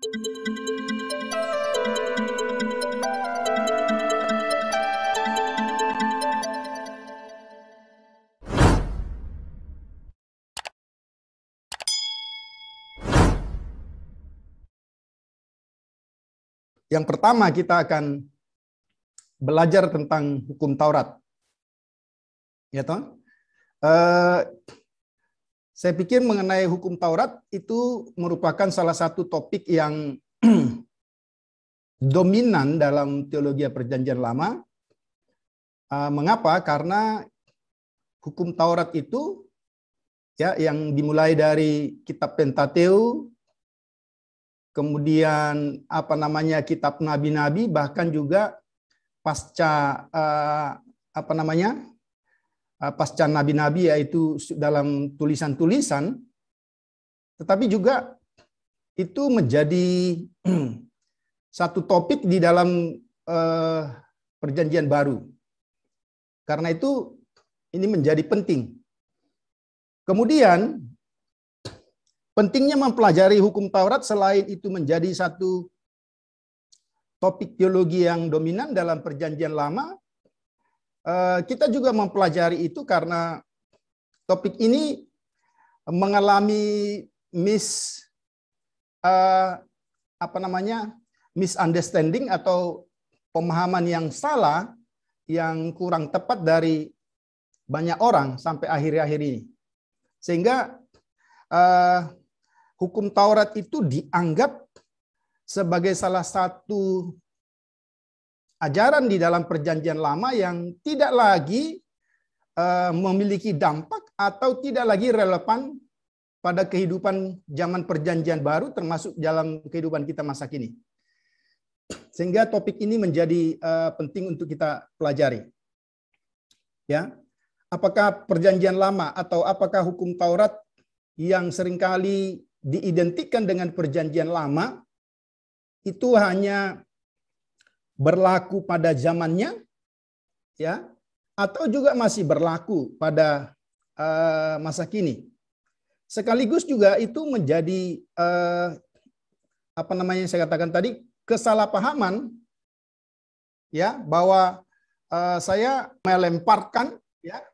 Yang pertama kita akan belajar tentang hukum Taurat. Ya toh? Saya pikir mengenai hukum Taurat itu merupakan salah satu topik yang dominan dalam teologi Perjanjian Lama. Mengapa? Karena hukum Taurat itu ya yang dimulai dari kitab Pentateuch, kemudian kitab nabi-nabi, bahkan juga pasca pasca nabi-nabi, yaitu dalam tulisan-tulisan, tetapi juga itu menjadi satu topik di dalam Perjanjian Baru. Karena itu ini menjadi penting. Kemudian pentingnya mempelajari hukum Taurat selain itu menjadi satu topik teologi yang dominan dalam Perjanjian Lama, kita juga mempelajari itu karena topik ini mengalami misunderstanding atau pemahaman yang salah, yang kurang tepat dari banyak orang sampai akhir-akhir ini. Sehingga hukum Taurat itu dianggap sebagai salah satu ajaran di dalam Perjanjian Lama yang tidak lagi memiliki dampak atau tidak lagi relevan pada kehidupan zaman Perjanjian Baru, termasuk dalam kehidupan kita masa kini. Sehingga topik ini menjadi penting untuk kita pelajari. Ya, apakah Perjanjian Lama atau apakah hukum Taurat yang seringkali diidentikan dengan Perjanjian Lama itu hanya berlaku pada zamannya, ya, atau juga masih berlaku pada masa kini. Sekaligus juga itu menjadi saya katakan tadi, kesalahpahaman, ya, bahwa saya melemparkan, ya.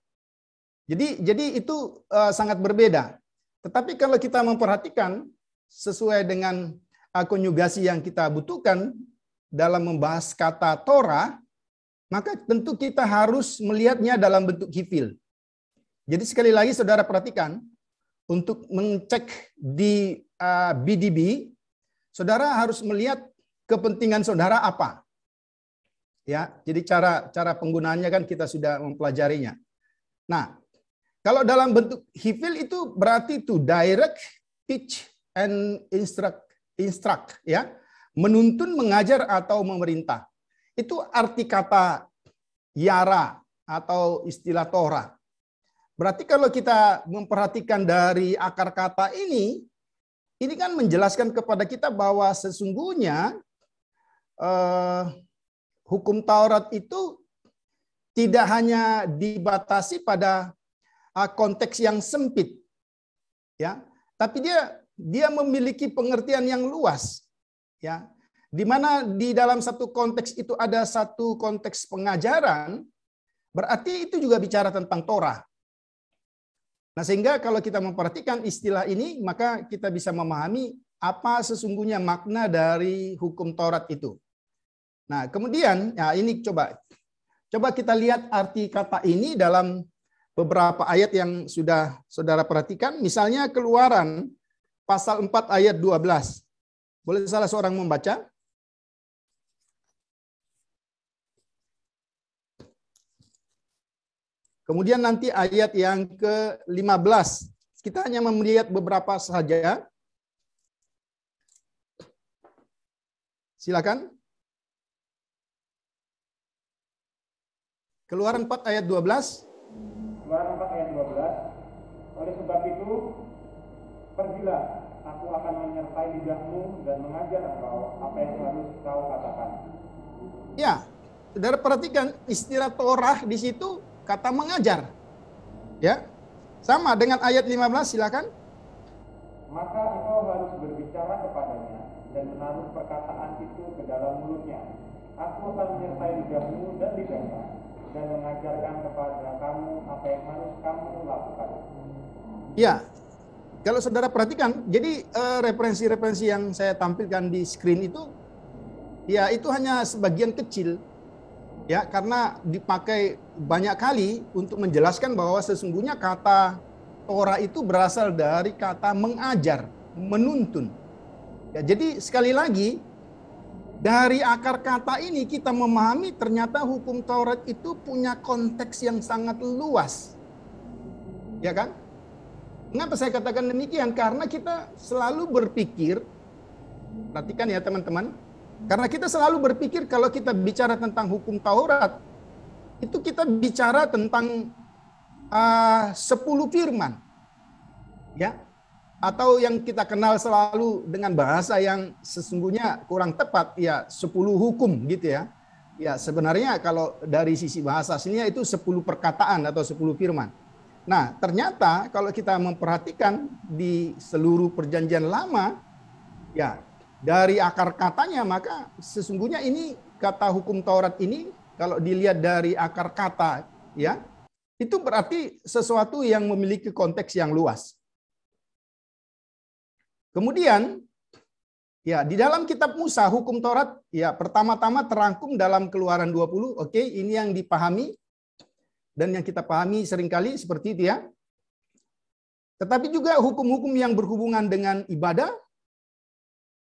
Jadi itu sangat berbeda. Tetapi kalau kita memperhatikan sesuai dengan konjugasi yang kita butuhkan dalam membahas kata Torah, maka tentu kita harus melihatnya dalam bentuk hifil. Jadi sekali lagi saudara perhatikan, untuk mengecek di BDB, saudara harus melihat kepentingan saudara apa. Ya, jadi cara penggunaannya kan kita sudah mempelajarinya. Nah, kalau dalam bentuk hifil itu berarti to direct, teach, and instruct, ya, menuntun, mengajar, atau memerintah. Itu arti kata yara atau istilah Torah. Berarti kalau kita memperhatikan dari akar kata ini kan menjelaskan kepada kita bahwa sesungguhnya hukum Taurat itu tidak hanya dibatasi pada konteks yang sempit, ya, tapi dia memiliki pengertian yang luas, ya, di mana di dalam satu konteks itu ada satu konteks pengajaran, berarti itu juga bicara tentang Torah. Nah, sehingga kalau kita memperhatikan istilah ini, maka kita bisa memahami apa sesungguhnya makna dari hukum Taurat itu. Nah, kemudian, ya, ini coba kita lihat arti kata ini dalam beberapa ayat yang sudah saudara perhatikan. Misalnya Keluaran pasal 4 ayat 12. Boleh salah seorang membaca? Kemudian nanti ayat yang ke-15. Kita hanya melihat beberapa saja. Silakan. Keluaran 4 ayat 12. Keluaran 4 ayat 12. Oleh sebab itu, pergilah, aku akan menyertai lidahmu dan mengajar engkau apa yang harus kau katakan. Ya, saudara perhatikan istilah Torah di situ kata mengajar. Ya. Sama dengan ayat 15, silakan. Maka engkau harus berbicara kepadanya dan menaruh perkataan itu ke dalam mulutnya. Aku akan menyertai lidahmu dan lidahnya, dan mengajarkan kepada kamu apa yang harus kamu lakukan. Ya, kalau saudara perhatikan, jadi referensi-referensi yang saya tampilkan di screen itu, ya itu hanya sebagian kecil, ya karena dipakai banyak kali untuk menjelaskan bahwa sesungguhnya kata Torah itu berasal dari kata mengajar, menuntun. Ya, jadi sekali lagi, dari akar kata ini kita memahami ternyata hukum Taurat itu punya konteks yang sangat luas. Ya kan? Kenapa saya katakan demikian? Karena kita selalu berpikir, perhatikan ya teman-teman, karena kita selalu berpikir kalau kita bicara tentang hukum Taurat, itu kita bicara tentang 10 firman. Ya, atau yang kita kenal selalu dengan bahasa yang sesungguhnya kurang tepat, ya 10 hukum gitu ya. Ya sebenarnya kalau dari sisi bahasa sininya itu 10 perkataan atau 10 firman. Nah ternyata kalau kita memperhatikan di seluruh perjanjian lama, ya dari akar katanya maka sesungguhnya ini kata hukum Taurat ini kalau dilihat dari akar kata ya itu berarti sesuatu yang memiliki konteks yang luas. Kemudian, ya di dalam kitab Musa, hukum Taurat, ya pertama-tama terangkum dalam Keluaran 20. Oke, ini yang dipahami dan yang kita pahami seringkali seperti itu ya. Tetapi juga hukum-hukum yang berhubungan dengan ibadah,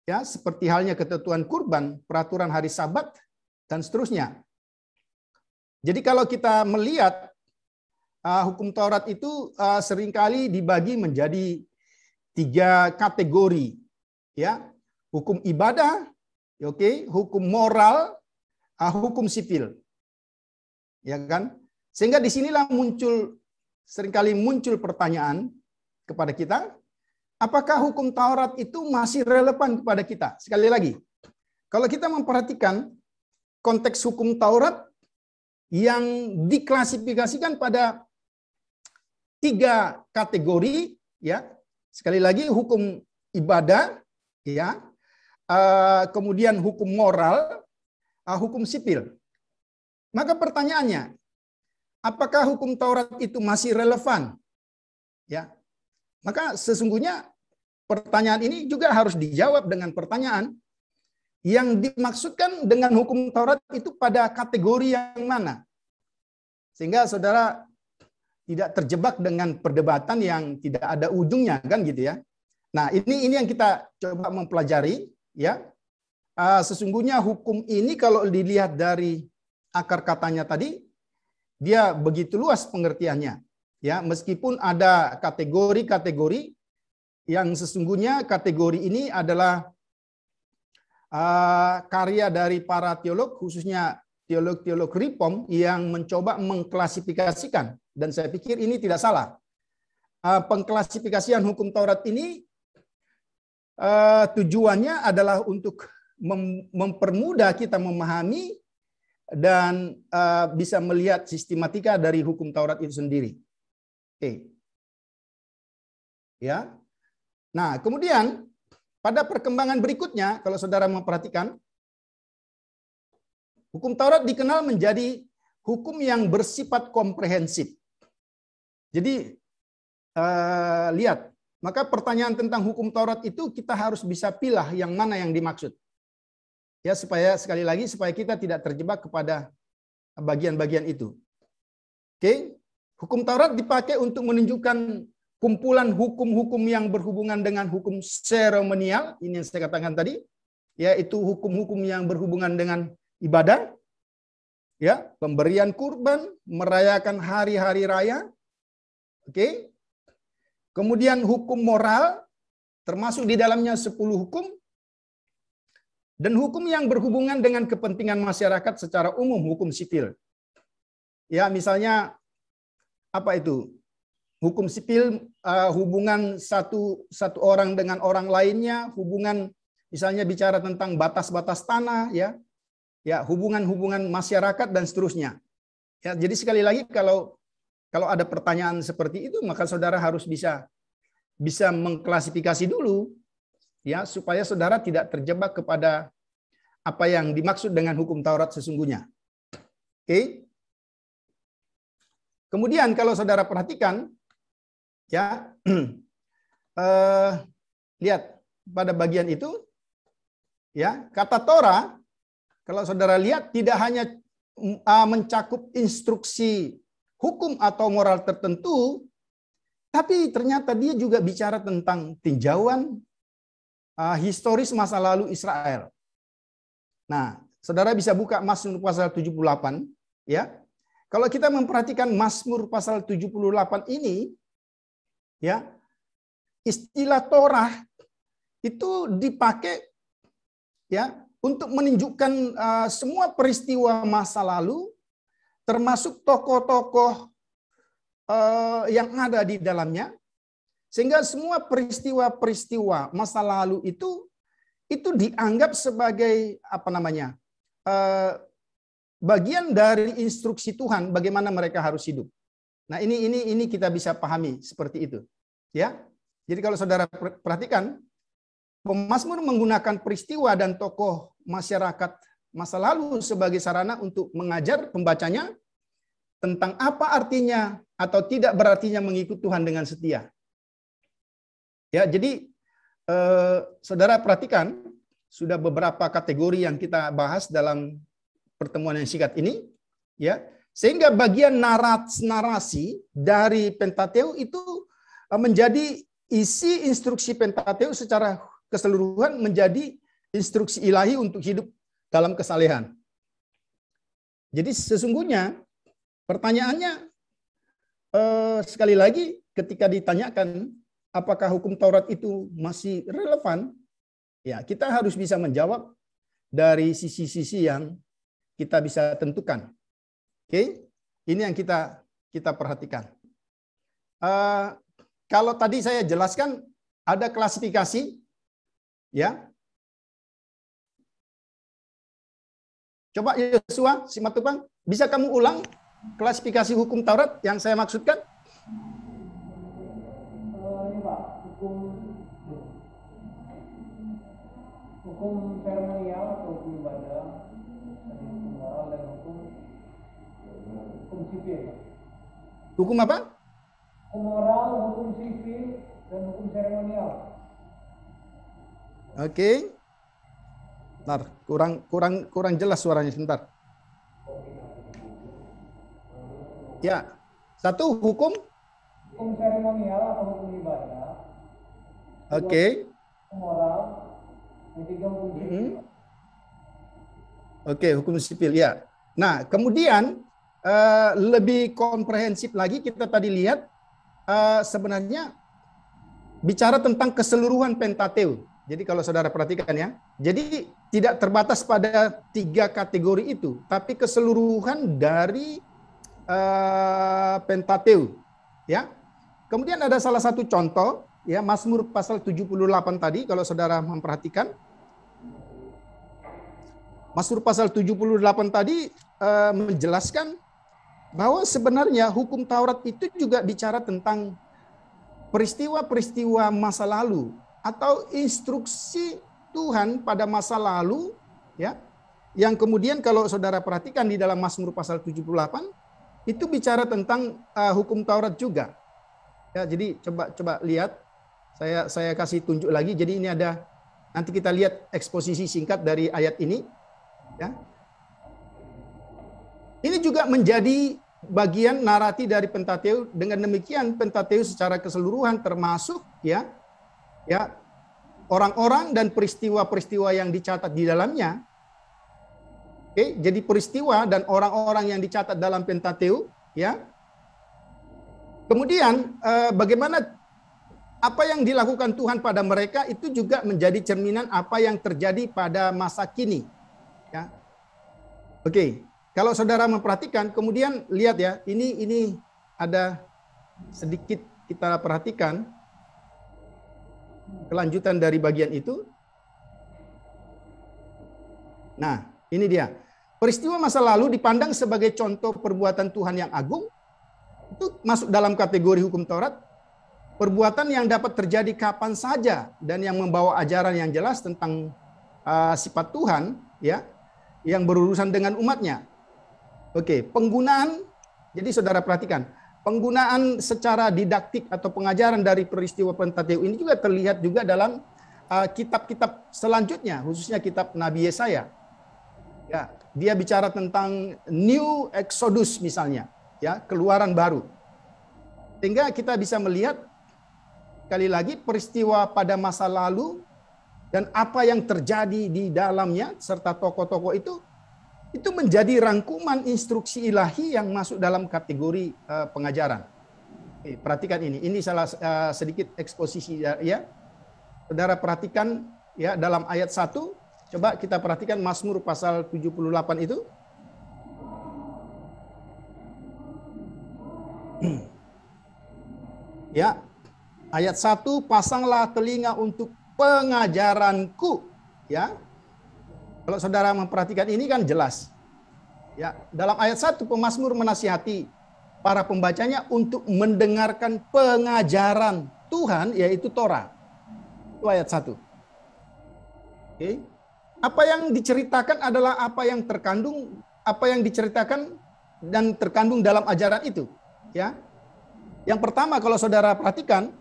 ya seperti halnya ketentuan kurban, peraturan hari Sabat, dan seterusnya. Jadi kalau kita melihat hukum Taurat itu seringkali dibagi menjadi 3 kategori, ya, hukum ibadah, oke, hukum moral, hukum sipil, ya kan? Sehingga disinilah seringkali muncul pertanyaan kepada kita, apakah hukum Taurat itu masih relevan kepada kita? Sekali lagi, kalau kita memperhatikan konteks hukum Taurat yang diklasifikasikan pada 3 kategori, ya. Sekali lagi hukum ibadah, ya, kemudian hukum moral, hukum sipil. Maka pertanyaannya, apakah hukum Taurat itu masih relevan? Ya, maka sesungguhnya pertanyaan ini juga harus dijawab dengan pertanyaan yang dimaksudkan dengan hukum Taurat itu pada kategori yang mana, sehingga saudara tidak terjebak dengan perdebatan yang tidak ada ujungnya kan gitu ya. Nah, ini yang kita coba mempelajari ya. Sesungguhnya hukum ini kalau dilihat dari akar katanya tadi, dia begitu luas pengertiannya. Ya, meskipun ada kategori-kategori yang sesungguhnya kategori ini adalah karya dari para teolog, khususnya teolog-teolog Reform yang mencoba mengklasifikasikan, dan saya pikir ini tidak salah. Pengklasifikasian hukum Taurat ini tujuannya adalah untuk mempermudah kita memahami dan bisa melihat sistematika dari hukum Taurat itu sendiri. Oke. Ya. Nah, kemudian pada perkembangan berikutnya, kalau saudara memperhatikan, hukum Taurat dikenal menjadi hukum yang bersifat komprehensif. Jadi, lihat, maka pertanyaan tentang hukum Taurat itu kita harus bisa pilih yang mana yang dimaksud. Ya, supaya sekali lagi, supaya kita tidak terjebak kepada bagian-bagian itu. Oke, hukum Taurat dipakai untuk menunjukkan kumpulan hukum-hukum yang berhubungan dengan hukum seremonial, ini yang saya katakan tadi, yaitu hukum-hukum yang berhubungan dengan ibadah, ya, pemberian kurban, merayakan hari-hari raya, oke. Kemudian hukum moral, termasuk di dalamnya 10 hukum, dan hukum yang berhubungan dengan kepentingan masyarakat secara umum, hukum sipil. Ya, misalnya apa itu? Hukum sipil, hubungan satu orang dengan orang lainnya, hubungan misalnya bicara tentang batas-batas tanah, ya, hubungan-hubungan masyarakat dan seterusnya. Ya, jadi sekali lagi kalau ada pertanyaan seperti itu, maka saudara harus bisa mengklasifikasi dulu, ya, supaya saudara tidak terjebak kepada apa yang dimaksud dengan hukum Taurat sesungguhnya. Oke. Kemudian kalau saudara perhatikan, ya, lihat pada bagian itu, ya, kata Torah, kalau saudara lihat tidak hanya mencakup instruksi hukum atau moral tertentu, tapi ternyata dia juga bicara tentang tinjauan historis masa lalu Israel. Nah, saudara bisa buka Mazmur pasal 78, ya. Kalau kita memperhatikan Mazmur pasal 78 ini, ya, istilah Torah itu dipakai, ya, untuk menunjukkan semua peristiwa masa lalu, termasuk tokoh-tokoh yang ada di dalamnya, sehingga semua peristiwa-peristiwa masa lalu itu dianggap sebagai bagian dari instruksi Tuhan bagaimana mereka harus hidup. Nah, ini kita bisa pahami seperti itu, ya. Jadi kalau saudara perhatikan, pemazmur menggunakan peristiwa dan tokoh masyarakat masa lalu sebagai sarana untuk mengajar pembacanya tentang apa artinya atau tidak berartinya mengikut Tuhan dengan setia. Ya, jadi saudara perhatikan, sudah beberapa kategori yang kita bahas dalam pertemuan yang singkat ini, ya, sehingga bagian narasi dari Pentateuk itu menjadi isi instruksi Pentateuk secara keseluruhan, menjadi instruksi ilahi untuk hidup dalam kesalehan. Jadi sesungguhnya pertanyaannya sekali lagi ketika ditanyakan apakah hukum Taurat itu masih relevan, ya, kita harus bisa menjawab dari sisi-sisi yang kita bisa tentukan. Oke, ini yang kita perhatikan. Kalau tadi saya jelaskan ada klasifikasi, ya. Coba Yosua, Simatupang, bisa kamu ulang klasifikasi hukum Taurat yang saya maksudkan? Ini Pak, hukum seremonial atau hukum ibadah, hukum moral dan hukum sipil. Hukum apa? Hukum moral, hukum sipil, dan hukum seremonial. Oke. Bentar, kurang jelas suaranya sebentar. Ya, satu hukum seremonial atau hukum ibadah. Oke. Hukum moral, yang tiga hukum sipil. Oke, hukum sipil, ya. Nah, kemudian lebih komprehensif lagi kita tadi lihat sebenarnya bicara tentang keseluruhan Pentateuk. Jadi kalau saudara perhatikan, ya, jadi tidak terbatas pada 3 kategori itu, tapi keseluruhan dari Pentateuk, ya. Kemudian ada salah satu contoh, ya, Mazmur pasal 78 tadi kalau saudara memperhatikan. Mazmur pasal 78 tadi menjelaskan bahwa sebenarnya hukum Taurat itu juga bicara tentang peristiwa-peristiwa masa lalu atau instruksi Tuhan pada masa lalu, ya, yang kemudian kalau saudara perhatikan di dalam Mazmur pasal 78 itu bicara tentang hukum Taurat juga. Ya, jadi coba lihat, saya kasih tunjuk lagi. Jadi ini ada, nanti kita lihat eksposisi singkat dari ayat ini, ya. Ini juga menjadi bagian narasi dari Pentateuk. Dengan demikian Pentateuk secara keseluruhan termasuk, ya, orang-orang dan peristiwa-peristiwa yang dicatat di dalamnya. Oke, jadi peristiwa dan orang-orang yang dicatat dalam Pentateuk, ya. Kemudian bagaimana apa yang dilakukan Tuhan pada mereka itu juga menjadi cerminan apa yang terjadi pada masa kini, ya. Oke, kalau saudara memperhatikan, kemudian lihat, ya, ini ada sedikit kita perhatikan kelanjutan dari bagian itu. Nah, ini dia. Peristiwa masa lalu dipandang sebagai contoh perbuatan Tuhan yang agung. Itu masuk dalam kategori hukum Taurat. perbuatan yang dapat terjadi kapan saja dan yang membawa ajaran yang jelas tentang sifat Tuhan, ya, yang berurusan dengan umatnya. Oke, penggunaan, jadi saudara perhatikan, penggunaan secara didaktik atau pengajaran dari peristiwa Pentateuk ini juga terlihat juga dalam kitab-kitab selanjutnya, khususnya kitab Nabi Yesaya. Ya, dia bicara tentang New Exodus misalnya, ya, keluaran baru. Sehingga kita bisa melihat sekali lagi peristiwa pada masa lalu dan apa yang terjadi di dalamnya serta tokoh-tokoh itu menjadi rangkuman instruksi ilahi yang masuk dalam kategori pengajaran. Oke, perhatikan ini. Ini salah sedikit eksposisi ya. Saudara perhatikan ya dalam ayat 1. Coba kita perhatikan Mazmur pasal 78 itu. Ya. Ayat 1, pasanglah telinga untuk pengajaranku, ya. Kalau saudara memperhatikan ini kan jelas. Ya, dalam ayat 1 pemazmur menasihati para pembacanya untuk mendengarkan pengajaran Tuhan, yaitu Torah. Itu ayat 1. Oke. Apa yang diceritakan adalah apa yang diceritakan dan terkandung dalam ajaran itu, ya. Yang pertama kalau saudara perhatikan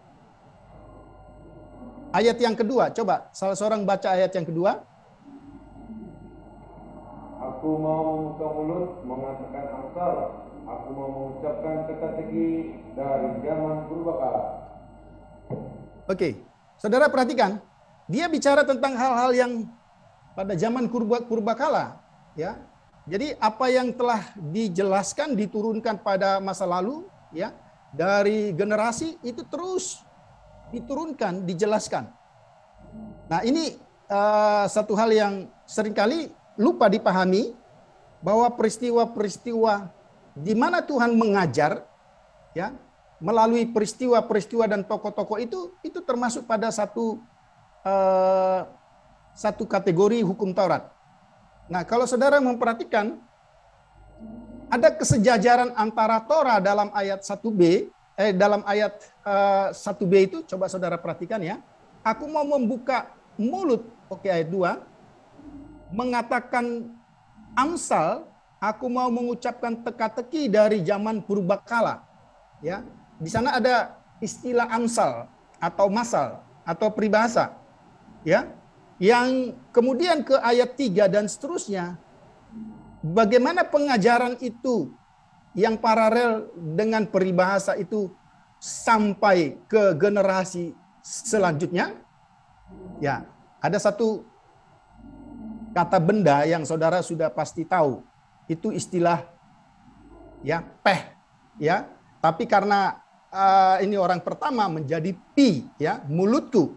ayat yang kedua, coba salah seorang baca ayat yang kedua. Aku mau membuka mulut mengatakan amsal, aku mau mengucapkan teka-teki dari zaman purbakala. Oke, saudara perhatikan, dia bicara tentang hal-hal yang pada zaman purbakala, ya. Jadi apa yang telah dijelaskan diturunkan pada masa lalu, ya, dari generasi itu terus diturunkan, dijelaskan. Nah, ini satu hal yang seringkali lupa dipahami, bahwa peristiwa-peristiwa di mana Tuhan mengajar, ya, melalui peristiwa-peristiwa dan tokoh-tokoh itu termasuk pada satu kategori hukum Taurat. Nah, kalau saudara memperhatikan, ada kesejajaran antara Torah dalam ayat 1b, dalam ayat 1b itu, coba saudara perhatikan ya. Aku mau membuka mulut, oke, ayat 2, mengatakan amsal, aku mau mengucapkan teka-teki dari zaman purbakala. Ya, di sana ada istilah amsal atau masal atau peribahasa. Ya, yang kemudian ke ayat 3 dan seterusnya, bagaimana pengajaran itu yang paralel dengan peribahasa itu sampai ke generasi selanjutnya. Ya, ada satu kata benda yang saudara sudah pasti tahu. Itu istilah ya, peh, ya. Tapi karena ini orang pertama menjadi pi, ya, mulutku.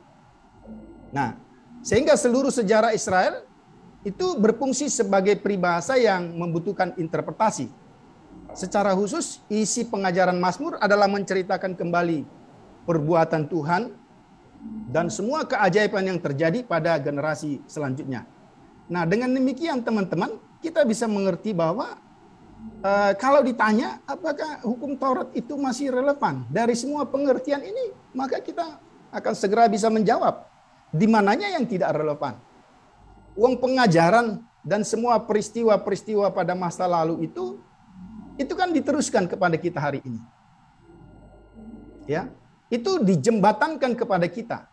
Nah, sehingga seluruh sejarah Israel itu berfungsi sebagai peribahasa yang membutuhkan interpretasi. Secara khusus, isi pengajaran Mazmur adalah menceritakan kembali perbuatan Tuhan dan semua keajaiban yang terjadi pada generasi selanjutnya. Nah, dengan demikian teman-teman, kita bisa mengerti bahwa kalau ditanya apakah hukum Taurat itu masih relevan dari semua pengertian ini, maka kita akan segera bisa menjawab di mananya yang tidak relevan. Uang pengajaran dan semua peristiwa-peristiwa pada masa lalu itu kan diteruskan kepada kita hari ini. Ya, itu dijembatankan kepada kita.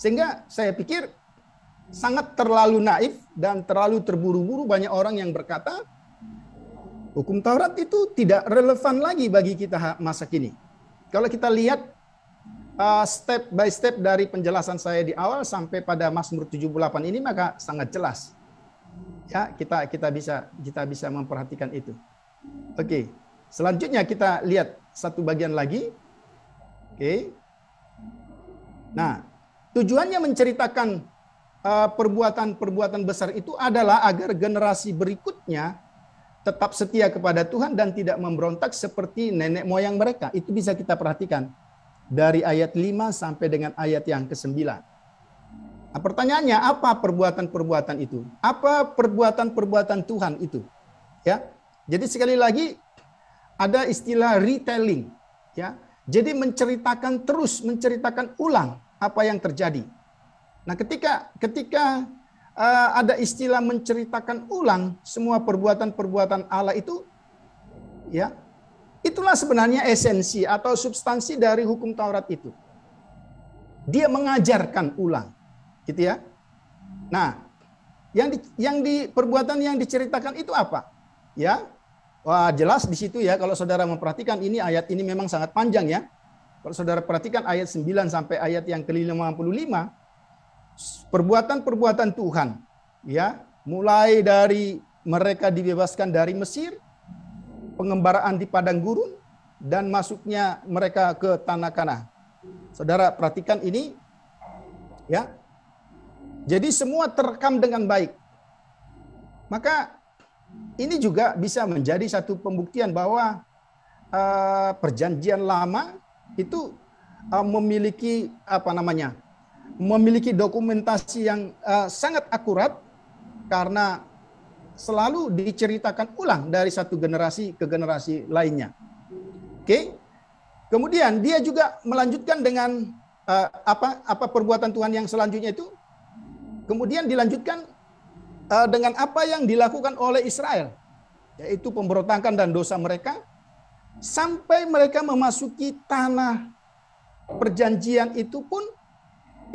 Sehingga saya pikir sangat terlalu naif dan terlalu terburu-buru banyak orang yang berkata hukum Taurat itu tidak relevan lagi bagi kita masa kini. Kalau kita lihat step by step dari penjelasan saya di awal sampai pada Mazmur 78 ini, maka sangat jelas. Ya, kita bisa memperhatikan itu. Oke. Selanjutnya kita lihat satu bagian lagi. Oke. Nah, tujuannya menceritakan perbuatan-perbuatan besar itu adalah agar generasi berikutnya tetap setia kepada Tuhan dan tidak memberontak seperti nenek moyang mereka. Itu bisa kita perhatikan dari ayat 5 sampai dengan ayat yang ke-9. Nah, pertanyaannya, apa perbuatan-perbuatan itu? Apa perbuatan-perbuatan Tuhan itu? Ya. Jadi sekali lagi ada istilah retelling, ya, Jadi menceritakan ulang apa yang terjadi. Nah, ketika ada istilah menceritakan ulang semua perbuatan-perbuatan Allah itu, ya, itulah sebenarnya esensi atau substansi dari hukum Taurat itu. Dia mengajarkan ulang, gitu ya. Nah, yang di perbuatan yang diceritakan itu apa? Ya, wah jelas di situ ya. Kalau saudara memperhatikan ini ayat ini memang sangat panjang ya. Kalau saudara perhatikan ayat 9 sampai ayat yang ke-55, perbuatan-perbuatan Tuhan, ya, mulai dari mereka dibebaskan dari Mesir, pengembaraan di padang gurun, dan masuknya mereka ke tanah Kanaan. Saudara perhatikan ini, ya. Jadi semua terekam dengan baik. Maka ini juga bisa menjadi satu pembuktian bahwa perjanjian lama itu memiliki memiliki dokumentasi yang sangat akurat karena selalu diceritakan ulang dari satu generasi ke generasi lainnya. Oke. Kemudian dia juga melanjutkan dengan apa perbuatan Tuhan yang selanjutnya itu. Kemudian dilanjutkan dengan apa yang dilakukan oleh Israel, yaitu pemberontakan dan dosa mereka, sampai mereka memasuki tanah perjanjian itu pun,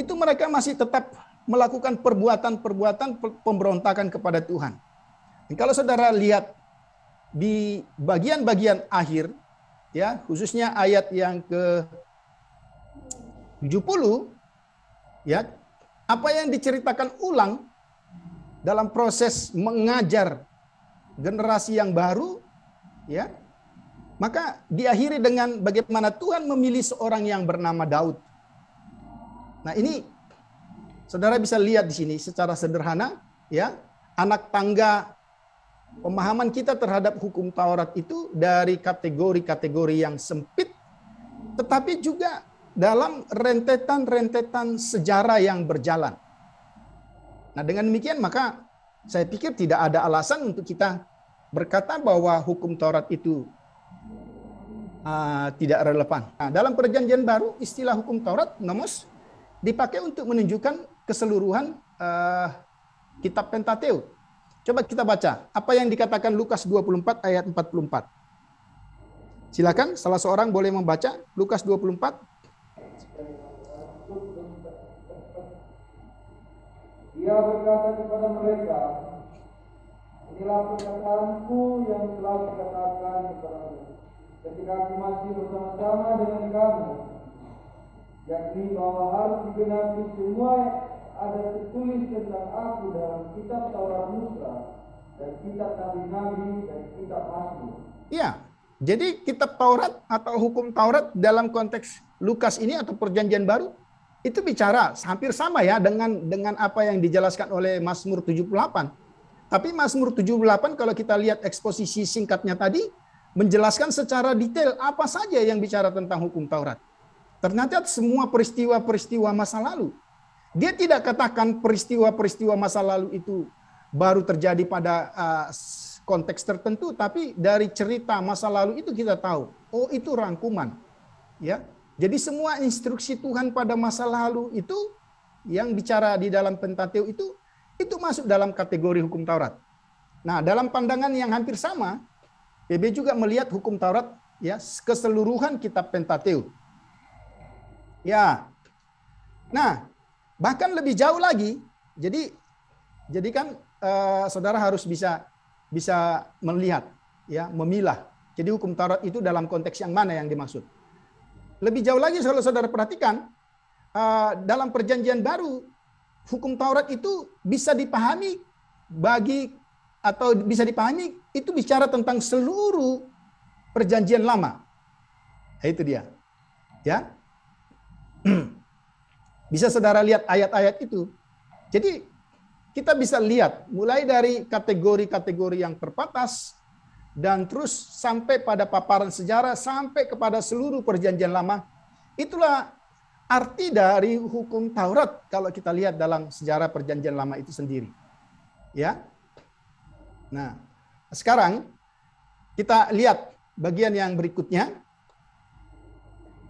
itu mereka masih tetap melakukan perbuatan-perbuatan pemberontakan kepada Tuhan. Dan kalau saudara lihat di bagian-bagian akhir, ya khususnya ayat yang ke-70, ya, apa yang diceritakan ulang dalam proses mengajar generasi yang baru, ya, maka diakhiri dengan bagaimana Tuhan memilih seorang yang bernama Daud. Nah, ini saudara bisa lihat di sini secara sederhana, ya, anak tangga pemahaman kita terhadap hukum Taurat itu dari kategori-kategori yang sempit, tetapi juga dalam rentetan-rentetan sejarah yang berjalan. Nah, dengan demikian maka saya pikir tidak ada alasan untuk kita berkata bahwa hukum Taurat itu tidak relevan. Nah, dalam perjanjian baru istilah hukum Taurat, nomos, dipakai untuk menunjukkan keseluruhan kitab Pentateuk. Coba kita baca apa yang dikatakan Lukas 24 ayat 44. Silakan salah seorang boleh membaca Lukas 24. Dia berkata kepada mereka, inilah perkataanku yang telah dikatakan kepadamu ketika aku masih bersama-sama dengan kamu, yakni bahwa harus digenapi semua ada tertulis tentang aku dalam kitab Taurat Musa dan kitab Nabi-Nabi dan kitab Mazmur. Iya, jadi kitab Taurat atau hukum Taurat dalam konteks Lukas ini atau perjanjian baru itu bicara hampir sama ya dengan apa yang dijelaskan oleh Mazmur 78. Tapi Mazmur 78 kalau kita lihat eksposisi singkatnya tadi menjelaskan secara detail apa saja yang bicara tentang hukum Taurat. Ternyata semua peristiwa-peristiwa masa lalu. Dia tidak katakan peristiwa-peristiwa masa lalu itu baru terjadi pada konteks tertentu, tapi dari cerita masa lalu itu kita tahu, oh itu rangkuman. Ya. Jadi semua instruksi Tuhan pada masa lalu itu yang bicara di dalam Pentateuk itu masuk dalam kategori hukum Taurat. Nah, dalam pandangan yang hampir sama, PB juga melihat hukum Taurat ya keseluruhan kitab Pentateuk. Ya. Nah, bahkan lebih jauh lagi. Jadi kan saudara harus bisa melihat ya, memilah. Jadi hukum Taurat itu dalam konteks yang mana yang dimaksud. Lebih jauh lagi kalau saudara perhatikan, dalam perjanjian baru, hukum Taurat itu bisa dipahami itu bicara tentang seluruh perjanjian lama. Nah, itu dia. Ya. Bisa saudara lihat ayat-ayat itu. Jadi kita bisa lihat mulai dari kategori-kategori yang terbatas, dan terus sampai pada paparan sejarah, sampai kepada seluruh perjanjian lama. Itulah arti dari hukum Taurat kalau kita lihat dalam sejarah perjanjian lama itu sendiri. Ya. Nah, sekarang kita lihat bagian yang berikutnya.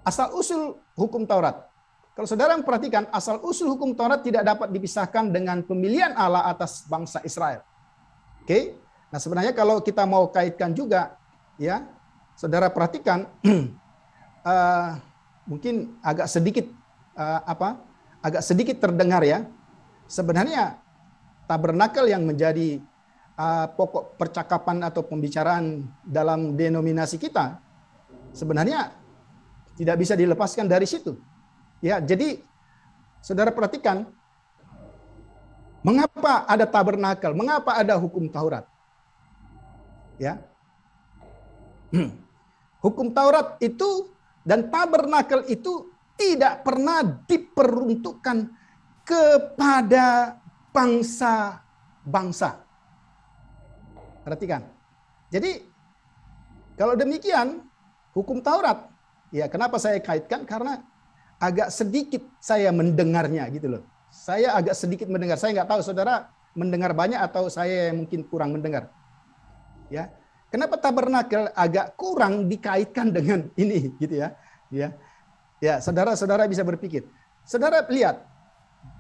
asal-usul hukum Taurat. Kalau saudara perhatikan, asal-usul hukum Taurat tidak dapat dipisahkan dengan pemilihan Allah atas bangsa Israel. Oke? Nah, sebenarnya kalau kita mau kaitkan juga, ya, saudara perhatikan, mungkin agak sedikit agak sedikit terdengar ya. Sebenarnya tabernakel yang menjadi pokok percakapan atau pembicaraan dalam denominasi kita sebenarnya tidak bisa dilepaskan dari situ. Ya, jadi saudara perhatikan, mengapa ada tabernakel? Mengapa ada hukum Taurat? Ya. Hukum Taurat itu dan tabernakel itu tidak pernah diperuntukkan kepada bangsa-bangsa. Perhatikan. Jadi kalau demikian hukum Taurat, ya kenapa saya kaitkan? Karena agak sedikit saya mendengarnya gitu loh. Saya agak sedikit mendengar. Saya nggak tahu saudara mendengar banyak atau saya mungkin kurang mendengar. Ya, kenapa tabernakel agak kurang dikaitkan dengan ini gitu ya? Ya, saudara-saudara bisa berpikir. Saudara lihat,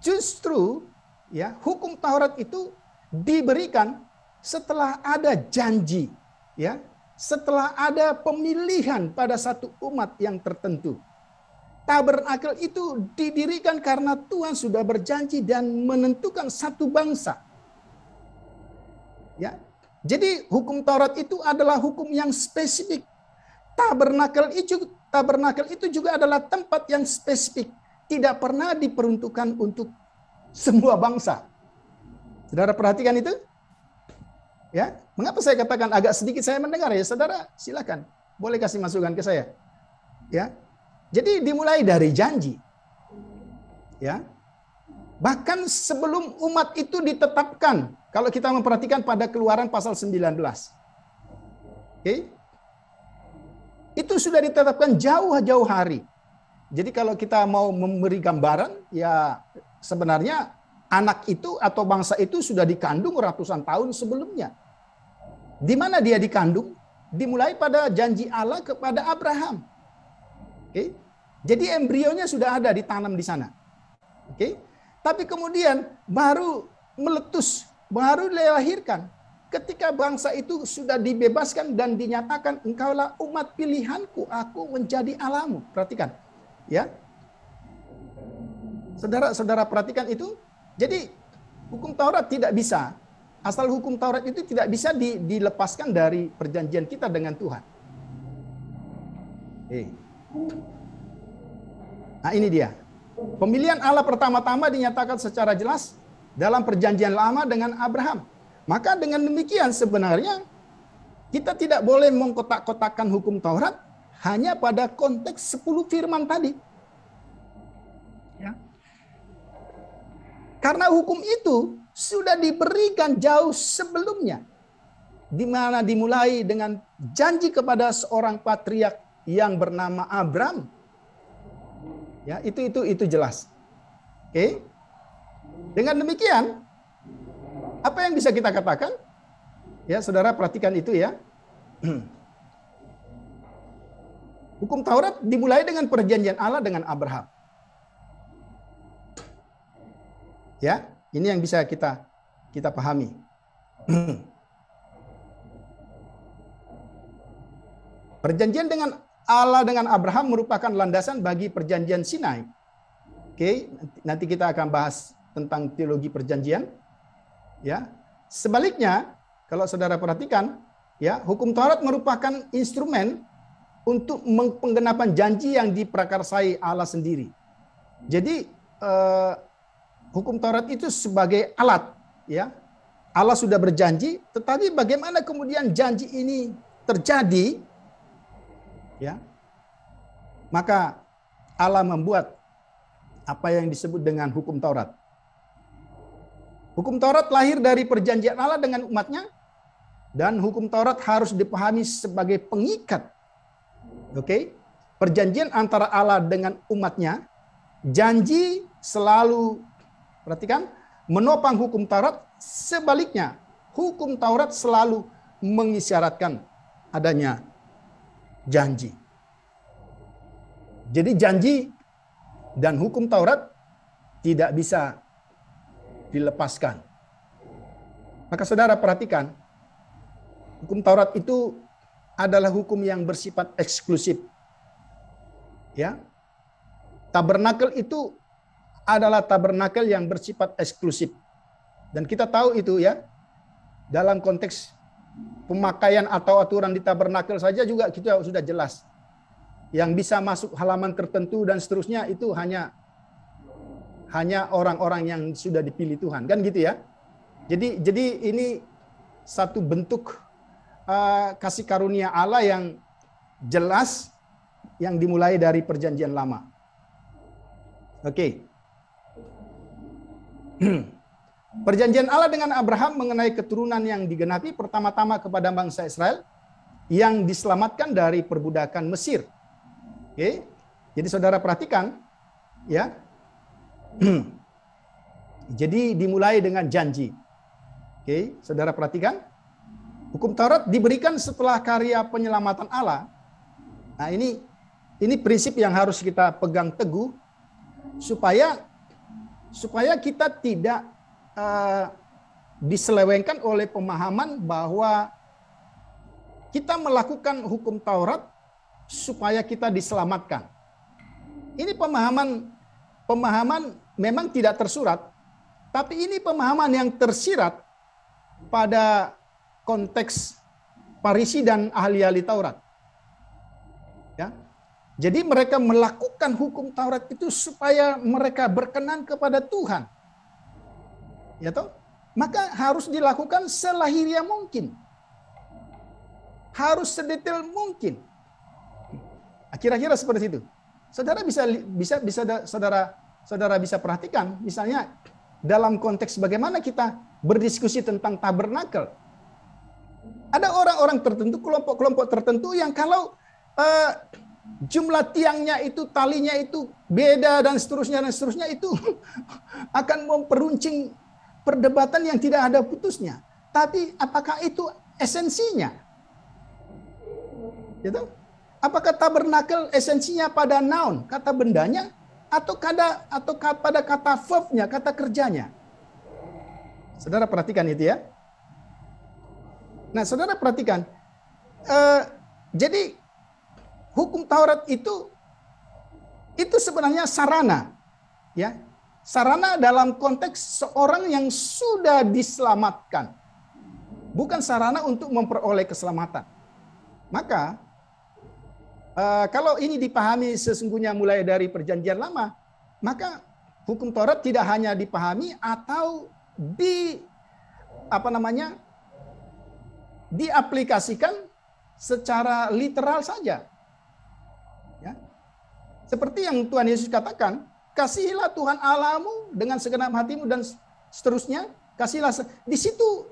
justru ya hukum Taurat itu diberikan setelah ada janji, ya, setelah ada pemilihan pada satu umat yang tertentu. Tabernakel itu didirikan karena Tuhan sudah berjanji dan menentukan satu bangsa. Ya. Jadi hukum Taurat itu adalah hukum yang spesifik. Tabernakel itu juga adalah tempat yang spesifik. Tidak pernah diperuntukkan untuk semua bangsa. Saudara perhatikan itu? Ya, mengapa saya katakan agak sedikit saya mendengar ya, saudara? Silakan, boleh kasih masukan ke saya. Ya. Jadi dimulai dari janji. Ya. Bahkan sebelum umat itu ditetapkan, kalau kita memperhatikan pada Keluaran pasal 19. Oke. Itu sudah ditetapkan jauh-jauh hari. Jadi kalau kita mau memberi gambaran, ya sebenarnya anak itu atau bangsa itu sudah dikandung ratusan tahun sebelumnya. Di mana dia dikandung? Dimulai pada janji Allah kepada Abraham. Oke. Jadi embrionya sudah ada ditanam di sana. Oke. Tapi kemudian baru meletus, baru dilahirkan. Ketika bangsa itu sudah dibebaskan dan dinyatakan engkaulah umat pilihanku, aku menjadi Allahmu. Perhatikan. Ya. Saudara-saudara perhatikan itu. Jadi hukum Taurat tidak bisa. Asal hukum Taurat itu tidak bisa dilepaskan dari perjanjian kita dengan Tuhan. Nah ini dia. Pemilihan Allah pertama-tama dinyatakan secara jelas dalam perjanjian lama dengan Abraham. Maka dengan demikian sebenarnya kita tidak boleh mengkotak-kotakkan hukum Taurat hanya pada konteks 10 firman tadi. Ya. Karena hukum itu sudah diberikan jauh sebelumnya. Di mana dimulai dengan janji kepada seorang patriark yang bernama Abram. Ya, itu jelas. Oke. Dengan demikian, apa yang bisa kita katakan? Ya, saudara perhatikan itu ya. Hukum Taurat dimulai dengan perjanjian Allah dengan Abraham. Ya, ini yang bisa kita pahami. Perjanjian dengan Allah dengan Abraham merupakan landasan bagi perjanjian Sinai. Oke, nanti kita akan bahas tentang teologi perjanjian. Ya. Sebaliknya, kalau saudara perhatikan, ya, hukum Taurat merupakan instrumen untuk penggenapan janji yang diprakarsai Allah sendiri. Jadi hukum Taurat itu sebagai alat, ya. Allah sudah berjanji, tetapi bagaimana kemudian janji ini terjadi? Ya. Maka Allah membuat apa yang disebut dengan hukum Taurat. Hukum Taurat lahir dari perjanjian Allah dengan umatnya, dan hukum Taurat harus dipahami sebagai pengikat. Oke? Perjanjian antara Allah dengan umatnya, janji selalu, perhatikan, menopang hukum Taurat. Sebaliknya, hukum Taurat selalu mengisyaratkan adanya janji. Jadi janji dan hukum Taurat tidak bisa dilepaskan. Maka saudara perhatikan, hukum Taurat itu adalah hukum yang bersifat eksklusif. Ya. Tabernakel itu adalah tabernakel yang bersifat eksklusif. Dan kita tahu itu ya, dalam konteks pemakaian atau aturan di tabernakel saja juga kita sudah jelas. Yang bisa masuk halaman tertentu dan seterusnya itu hanya orang-orang yang sudah dipilih Tuhan, kan gitu ya. Jadi ini satu bentuk kasih karunia Allah yang jelas yang dimulai dari Perjanjian Lama. Oke. Perjanjian Allah dengan Abraham mengenai keturunan yang digenapi pertama-tama kepada bangsa Israel yang diselamatkan dari perbudakan Mesir. Oke. Jadi saudara perhatikan ya. Jadi dimulai dengan janji. Oke, saudara perhatikan. Hukum Taurat diberikan setelah karya penyelamatan Allah. Nah, ini prinsip yang harus kita pegang teguh supaya kita tidak diselewengkan oleh pemahaman bahwa kita melakukan hukum Taurat supaya kita diselamatkan. Ini pemahaman memang tidak tersurat, tapi ini pemahaman yang tersirat pada konteks Farisi dan ahli-ahli Taurat. Ya. Jadi mereka melakukan hukum Taurat itu supaya mereka berkenan kepada Tuhan. Ya toh? Maka harus dilakukan selahiriah mungkin. Harus sedetail mungkin. Kira-kira seperti itu. Saudara saudara bisa perhatikan, misalnya dalam konteks bagaimana kita berdiskusi tentang tabernakel. Ada orang-orang tertentu, kelompok-kelompok tertentu yang kalau jumlah tiangnya itu, talinya itu beda dan seterusnya itu akan memperuncing perdebatan yang tidak ada putusnya. Tapi apakah itu esensinya? Gitu? Apakah tabernakel esensinya pada noun, kata bendanya, atau pada kata verb-nya, kata kerjanya? Saudara perhatikan itu ya. Nah, saudara perhatikan. Jadi hukum Taurat itu sebenarnya sarana, ya, sarana dalam konteks seorang yang sudah diselamatkan, bukan sarana untuk memperoleh keselamatan. Maka kalau ini dipahami sesungguhnya mulai dari Perjanjian Lama, maka hukum Taurat tidak hanya dipahami atau diaplikasikan secara literal saja. Ya. Seperti yang Tuhan Yesus katakan, kasihilah Tuhan Allahmu dengan segenap hatimu dan seterusnya. Kasihilah.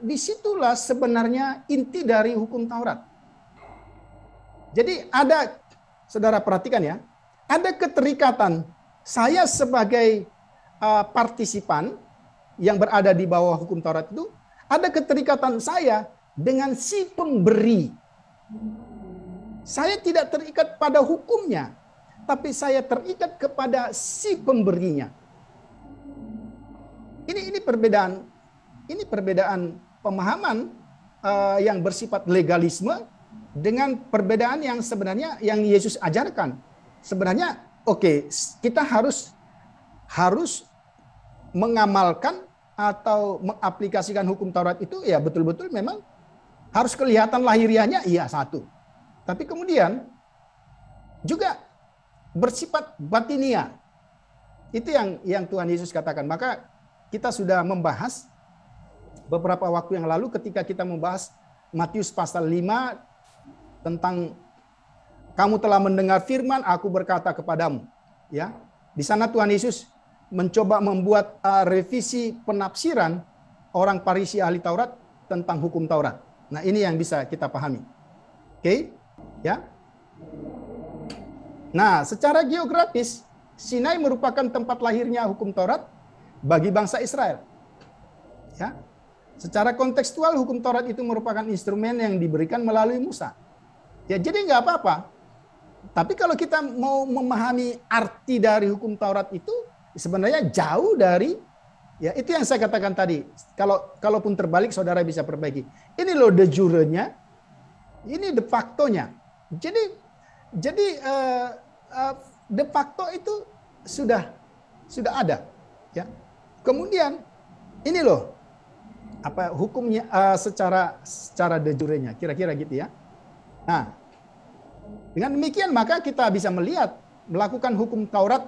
Disitulah sebenarnya inti dari hukum Taurat. Jadi ada, saudara perhatikan ya, ada keterikatan saya sebagai partisipan yang berada di bawah hukum Taurat itu, ada keterikatan saya dengan si pemberi. Saya tidak terikat pada hukumnya, tapi saya terikat kepada si pemberinya. Ini perbedaan pemahaman yang bersifat legalisme dengan perbedaan yang sebenarnya yang Yesus ajarkan. Sebenarnya kita harus mengamalkan atau mengaplikasikan hukum Taurat itu ya betul-betul memang harus kelihatan lahiriahnya, iya satu. Tapi kemudian juga bersifat batinia. Itu yang Tuhan Yesus katakan. Maka kita sudah membahas beberapa waktu yang lalu ketika kita membahas Matius pasal 5 tentang kamu telah mendengar firman, aku berkata kepadamu. Ya, di sana Tuhan Yesus mencoba membuat revisi penafsiran orang Farisi ahli Taurat tentang hukum Taurat. Nah, ini yang bisa kita pahami. Oke? Ya. Nah, secara geografis, Sinai merupakan tempat lahirnya hukum Taurat bagi bangsa Israel. Ya. Secara kontekstual, hukum Taurat itu merupakan instrumen yang diberikan melalui Musa. Ya, jadi nggak apa-apa Tapi kalau kita mau memahami arti dari hukum Taurat itu sebenarnya jauh dari, ya itu yang saya katakan tadi. Kalaupun terbalik saudara bisa perbaiki. Ini loh de jure-nya, ini de facto-nya. Jadi de facto itu sudah ada, ya. Kemudian ini loh apa hukumnya secara de jure-nya, kira-kira gitu ya. Nah, dengan demikian maka kita bisa melakukan hukum Taurat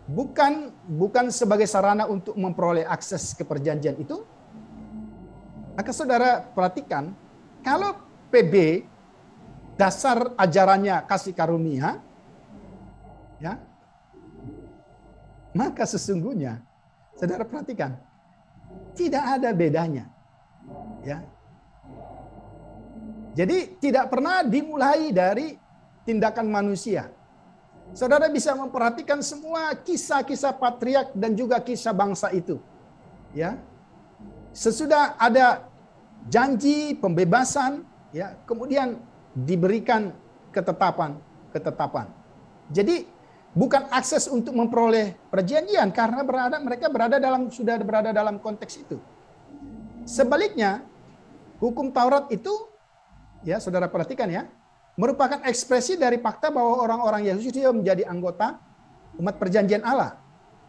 bukan sebagai sarana untuk memperoleh akses ke perjanjian itu. Maka saudara perhatikan, kalau PB dasar ajarannya kasih karunia, ya, maka sesungguhnya saudara perhatikan tidak ada bedanya, ya. Jadi tidak pernah dimulai dari tindakan manusia. Saudara bisa memperhatikan semua kisah-kisah patriark dan juga kisah bangsa itu. Ya. Sesudah ada janji pembebasan, ya, kemudian diberikan ketetapan. Jadi bukan akses untuk memperoleh perjanjian karena mereka sudah berada dalam konteks itu. Sebaliknya, hukum Taurat itu, ya, saudara perhatikan ya, merupakan ekspresi dari fakta bahwa orang-orang Yahudi menjadi anggota umat perjanjian Allah.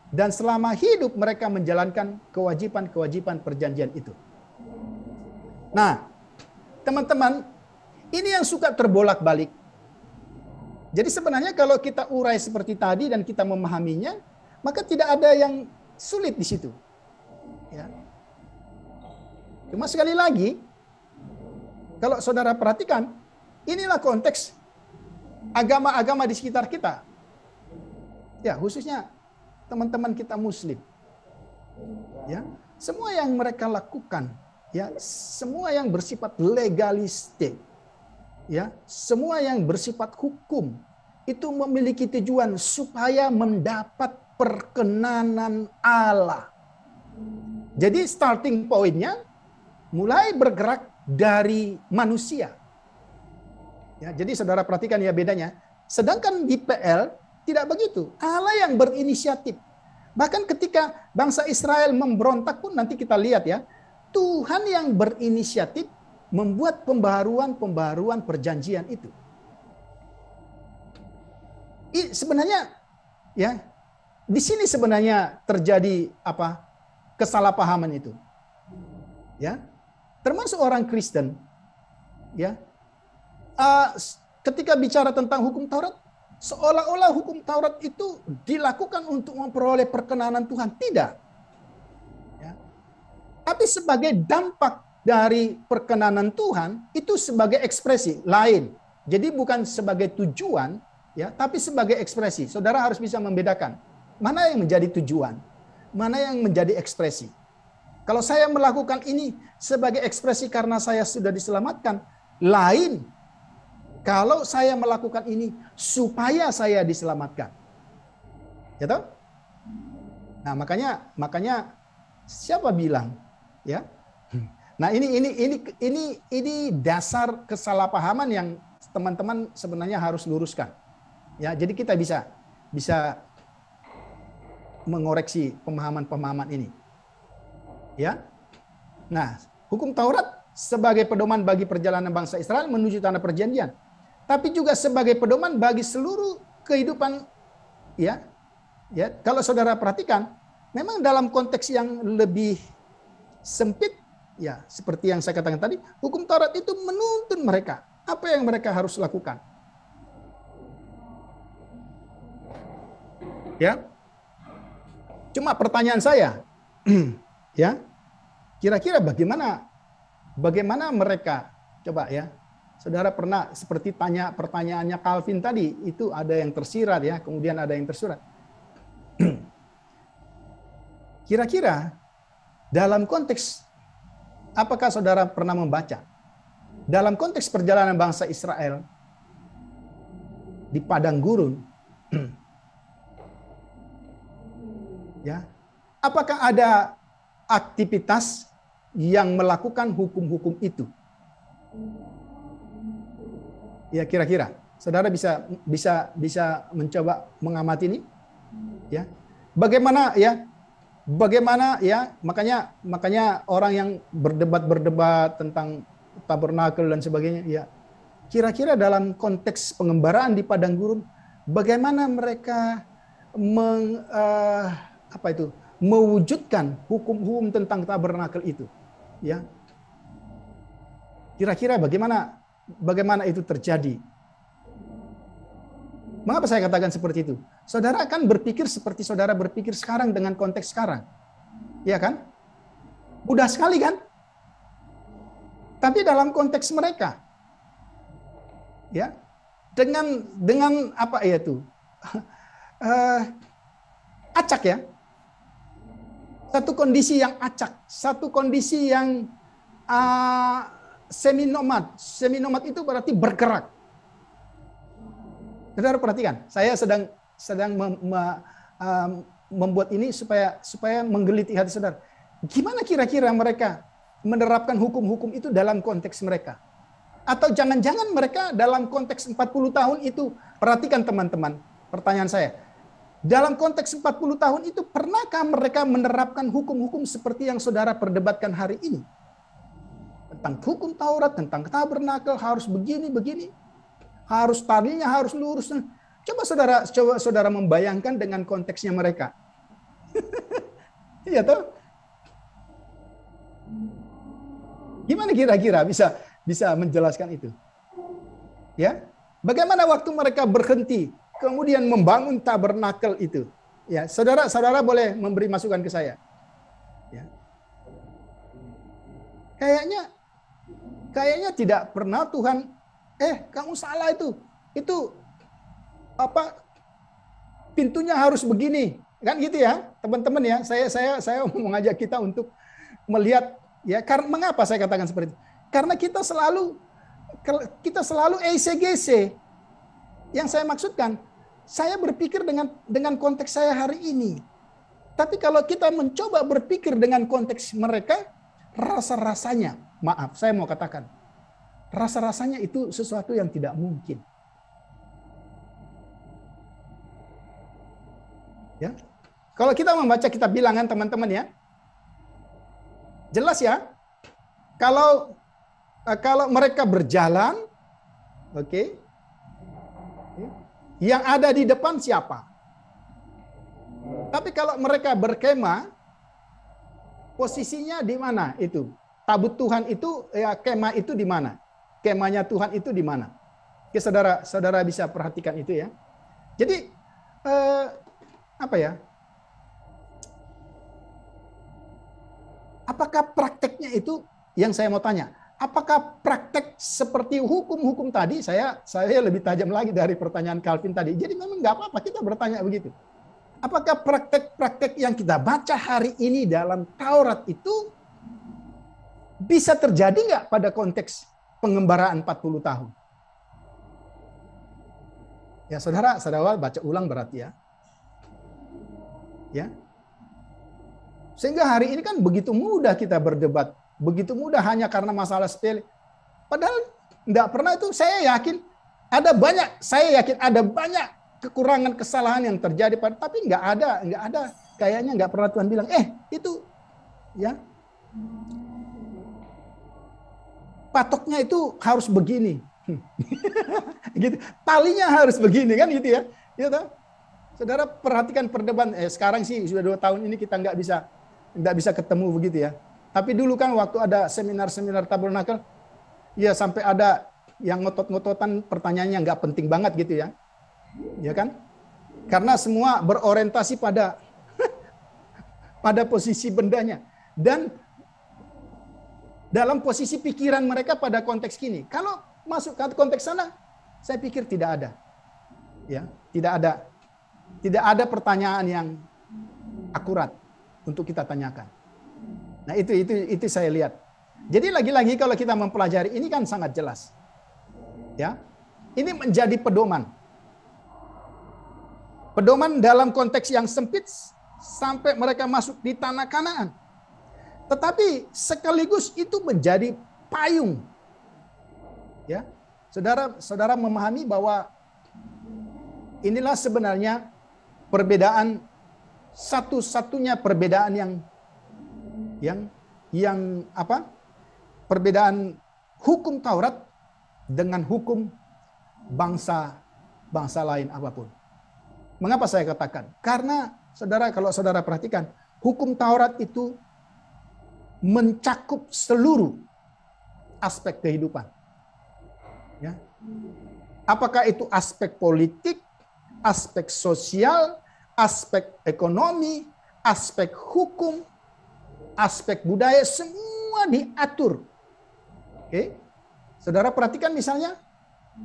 Dan selama hidup mereka menjalankan kewajiban-kewajiban perjanjian itu. Nah, teman-teman, ini yang suka terbolak-balik. Jadi sebenarnya kalau kita urai seperti tadi dan kita memahaminya, maka tidak ada yang sulit di situ. Ya. Cuma sekali lagi, kalau saudara perhatikan, inilah konteks agama-agama di sekitar kita. Ya, khususnya teman-teman kita Muslim. Ya, semua yang mereka lakukan, ya, semua yang bersifat legalistik, ya, semua yang bersifat hukum itu memiliki tujuan supaya mendapat perkenanan Allah. Jadi starting point-nya mulai bergerak dari manusia. Ya, jadi saudara perhatikan ya bedanya. Sedangkan di PL tidak begitu. Allah yang berinisiatif. Bahkan ketika bangsa Israel memberontak pun nanti kita lihat ya. Tuhan yang berinisiatif membuat pembaharuan perjanjian itu. Sebenarnya ya di sini sebenarnya terjadi apa? Kesalahpahaman itu. Ya. Termasuk orang Kristen ya. Ketika bicara tentang hukum Taurat, seolah-olah hukum Taurat itu dilakukan untuk memperoleh perkenanan Tuhan. Tidak. Ya. Tapi sebagai dampak dari perkenanan Tuhan, itu sebagai ekspresi lain. Jadi bukan sebagai tujuan, ya, tapi sebagai ekspresi. Saudara harus bisa membedakan mana yang menjadi tujuan, mana yang menjadi ekspresi. Kalau saya melakukan ini sebagai ekspresi karena saya sudah diselamatkan, lain kalau saya melakukan ini supaya saya diselamatkan. Ya toh? Nah, makanya siapa bilang, ya? Nah, ini dasar kesalahpahaman yang teman-teman sebenarnya harus luruskan. Ya, jadi kita bisa mengoreksi pemahaman-pemahaman ini. Ya. Nah, hukum Taurat sebagai pedoman bagi perjalanan bangsa Israel menuju tanah perjanjian. Tapi juga sebagai pedoman bagi seluruh kehidupan, ya. Ya, kalau saudara perhatikan, memang dalam konteks yang lebih sempit, ya, seperti yang saya katakan tadi, hukum Taurat itu menuntun mereka apa yang mereka harus lakukan. Ya. Cuma pertanyaan saya, ya. Kira-kira bagaimana mereka, coba ya. Saudara pernah seperti pertanyaannya Calvin tadi, itu ada yang tersirat ya, kemudian ada yang tersurat. Kira-kira dalam konteks, apakah saudara pernah membaca? Dalam konteks perjalanan bangsa Israel di padang gurun, ya, apakah ada aktivitas yang melakukan hukum-hukum itu? Ya, kira-kira. Saudara bisa mencoba mengamati ini, ya. Bagaimana ya, makanya orang yang berdebat tentang tabernakel dan sebagainya, ya. Kira-kira dalam konteks pengembaraan di padang gurun, bagaimana mereka mewujudkan hukum-hukum tentang tabernakel itu, ya. Kira-kira bagaimana itu terjadi? Mengapa saya katakan seperti itu? Saudara akan berpikir seperti saudara berpikir sekarang dengan konteks sekarang. Ya kan? Mudah sekali kan? Tapi dalam konteks mereka, ya, dengan apa ya itu? Acak ya. Satu kondisi yang acak, satu kondisi yang semi-nomad. Semi-nomad itu berarti bergerak. Saudara perhatikan, saya sedang membuat ini supaya menggeliti hati saudara. Gimana kira-kira mereka menerapkan hukum-hukum itu dalam konteks mereka? Atau jangan-jangan mereka dalam konteks 40 tahun itu, perhatikan teman-teman, pertanyaan saya. Dalam konteks 40 tahun itu, pernahkah mereka menerapkan hukum-hukum seperti yang saudara perdebatkan hari ini? Tentang hukum Taurat, tentang tabernakel, harus begini, harus talinya harus lurus. Coba saudara membayangkan dengan konteksnya mereka. Iya toh? Gimana kira-kira bisa menjelaskan itu? Ya, bagaimana waktu mereka berhenti kemudian membangun tabernakel itu? Ya, saudara boleh memberi masukan ke saya. Ya. Kayaknya tidak pernah Tuhan, kamu salah itu pintunya harus begini, kan gitu ya, teman-teman ya. Saya mau mengajak kita untuk melihat ya, karena mengapa saya katakan seperti itu? Karena kita selalu ECGC. Yang saya maksudkan, saya berpikir dengan konteks saya hari ini. Tapi kalau kita mencoba berpikir dengan konteks mereka, rasa-rasanya, maaf, saya mau katakan, rasa-rasanya itu sesuatu yang tidak mungkin. Ya. Kalau kita membaca kitab Bilangan teman-teman ya, jelas ya, kalau mereka berjalan, oke, yang ada di depan siapa? Tapi kalau mereka berkemah, posisinya di mana itu? Tabut Tuhan itu, ya, kemah itu di mana? Kemahnya Tuhan itu di mana? Oke, saudara bisa perhatikan itu ya. Jadi apakah prakteknya itu yang saya mau tanya? Apakah praktek seperti hukum-hukum tadi? Saya lebih tajam lagi dari pertanyaan Calvin tadi. Jadi memang nggak apa-apa kita bertanya begitu. Apakah praktek-praktek yang kita baca hari ini dalam Taurat itu bisa terjadi nggak pada konteks pengembaraan 40 tahun? Ya, saudara baca ulang berarti ya. Ya. Sehingga hari ini kan begitu mudah kita berdebat, begitu mudah hanya karena masalah sepele. Padahal enggak pernah itu, saya yakin ada banyak kekurangan kesalahan yang terjadi, tapi enggak ada kayaknya enggak pernah Tuhan bilang, itu ya. Patoknya itu harus begini. Gitu. Talinya harus begini kan gitu ya. Gitu. Saudara perhatikan perdebatan sekarang sih sudah 2 tahun ini kita nggak bisa ketemu begitu ya. Tapi dulu kan waktu ada seminar-seminar tabernakel, ya sampai ada yang ngotot-ngototan pertanyaannya nggak penting banget gitu ya. Ya kan? Karena semua berorientasi pada posisi bendanya. Dan dalam posisi pikiran mereka pada konteks gini. Kalau masuk ke konteks sana, saya pikir tidak ada. Ya, tidak ada pertanyaan yang akurat untuk kita tanyakan. Nah, itu saya lihat. Jadi lagi-lagi kalau kita mempelajari ini kan sangat jelas. Ya. Ini menjadi pedoman. Pedoman dalam konteks yang sempit sampai mereka masuk di tanah Kanaan. Tetapi sekaligus itu menjadi payung. Ya. saudara memahami bahwa inilah sebenarnya perbedaan, satu-satunya perbedaan yang apa? Perbedaan hukum Taurat dengan hukum bangsa lain apapun. Mengapa saya katakan? Karena kalau saudara perhatikan, hukum Taurat itu mencakup seluruh aspek kehidupan. Ya. Apakah itu aspek politik, aspek sosial, aspek ekonomi, aspek hukum, aspek budaya, semua diatur. Oke. Saudara perhatikan misalnya,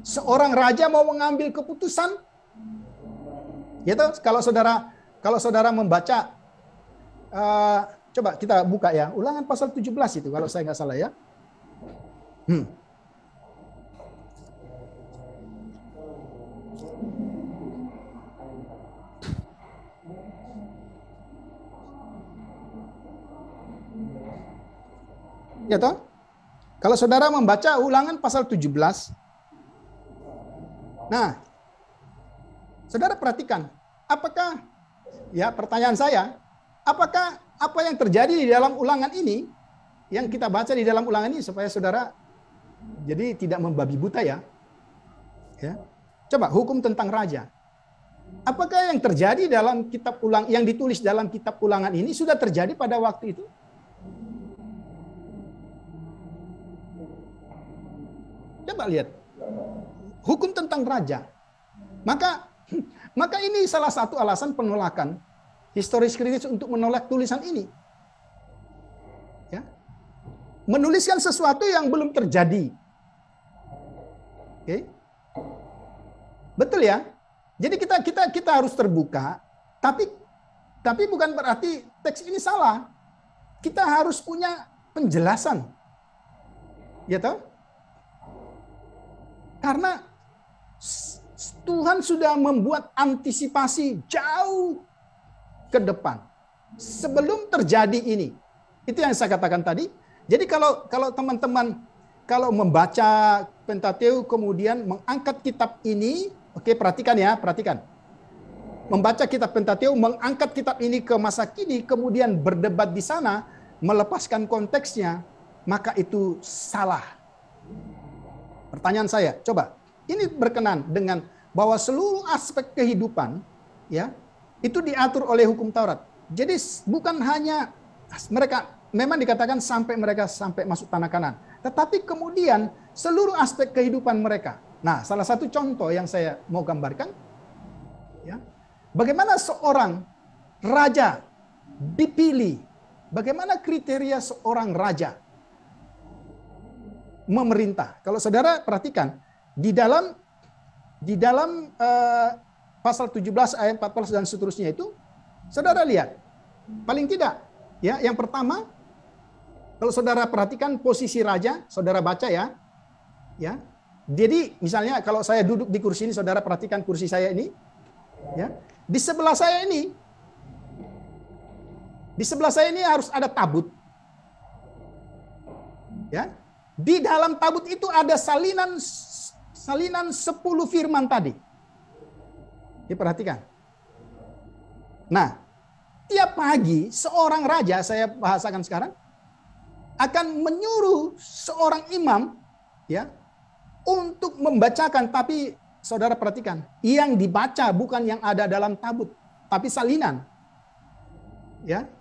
seorang raja mau mengambil keputusan, gitu. Kalau saudara membaca, coba kita buka ya, Ulangan pasal 17 itu kalau saya nggak salah ya. Ya toh? Kalau saudara membaca Ulangan pasal 17, nah, saudara perhatikan, apakah, ya pertanyaan saya, apakah apa yang terjadi di dalam Ulangan ini, yang kita baca di dalam Ulangan ini, supaya saudara jadi tidak membabi buta ya. Coba hukum tentang raja. Apakah yang terjadi dalam kitab yang ditulis dalam kitab Ulangan ini sudah terjadi pada waktu itu? Coba lihat. Hukum tentang raja. Maka ini salah satu alasan penolakan historis kritis untuk menolak tulisan ini. Ya. Menuliskan sesuatu yang belum terjadi. Oke. Betul ya? Jadi kita harus terbuka, tapi bukan berarti teks ini salah. Kita harus punya penjelasan. Ya toh? Karena Tuhan sudah membuat antisipasi jauh ke depan. Sebelum terjadi ini. Itu yang saya katakan tadi. Jadi kalau teman-teman kalau membaca Pentateuk kemudian mengangkat kitab ini, oke, perhatikan. Membaca kitab Pentateuk, mengangkat kitab ini ke masa kini, kemudian berdebat di sana, melepaskan konteksnya, maka itu salah. Pertanyaan saya, coba, ini berkenan dengan bahwa seluruh aspek kehidupan, ya, itu diatur oleh hukum Taurat. Jadi bukan hanya mereka memang dikatakan sampai masuk tanah Kanaan, tetapi kemudian seluruh aspek kehidupan mereka. Nah, salah satu contoh yang saya mau gambarkan, ya, bagaimana seorang raja dipilih, bagaimana kriteria seorang raja memerintah. Kalau saudara perhatikan di dalam pasal 17 ayat 14 dan seterusnya itu, saudara lihat, paling tidak, ya, yang pertama, kalau saudara perhatikan posisi raja, saudara baca ya. Jadi misalnya kalau saya duduk di kursi ini, saudara perhatikan kursi saya ini, ya, di sebelah saya ini harus ada tabut, ya. Di dalam tabut itu ada salinan 10 firman tadi. Diperhatikan. Nah, tiap pagi seorang raja, saya bahasakan sekarang, akan menyuruh seorang imam, ya, untuk membacakan, tapi saudara perhatikan, yang dibaca bukan yang ada dalam tabut, tapi salinan. Ya.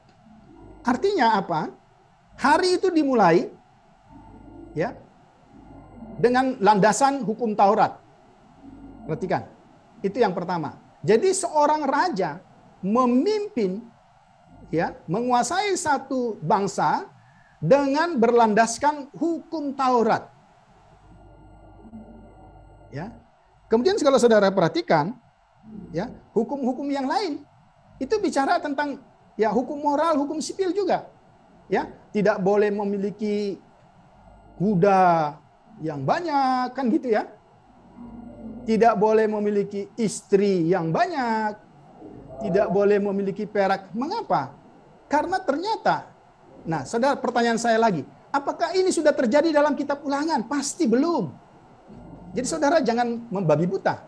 Artinya apa? Hari itu dimulai, ya, dengan landasan hukum Taurat. Perhatikan. Itu yang pertama. Jadi seorang raja memimpin, ya, menguasai satu bangsa dengan berlandaskan hukum Taurat. Ya. Kemudian kalau saudara perhatikan, ya, hukum-hukum yang lain itu bicara tentang, ya, hukum moral, hukum sipil juga. Ya, tidak boleh memiliki kuda yang banyak, kan gitu ya. Tidak boleh memiliki istri yang banyak. Tidak boleh memiliki perak. Mengapa? Karena ternyata, nah, saudara, pertanyaan saya lagi, apakah ini sudah terjadi dalam kitab Ulangan? Pasti belum. Jadi saudara jangan membabi buta.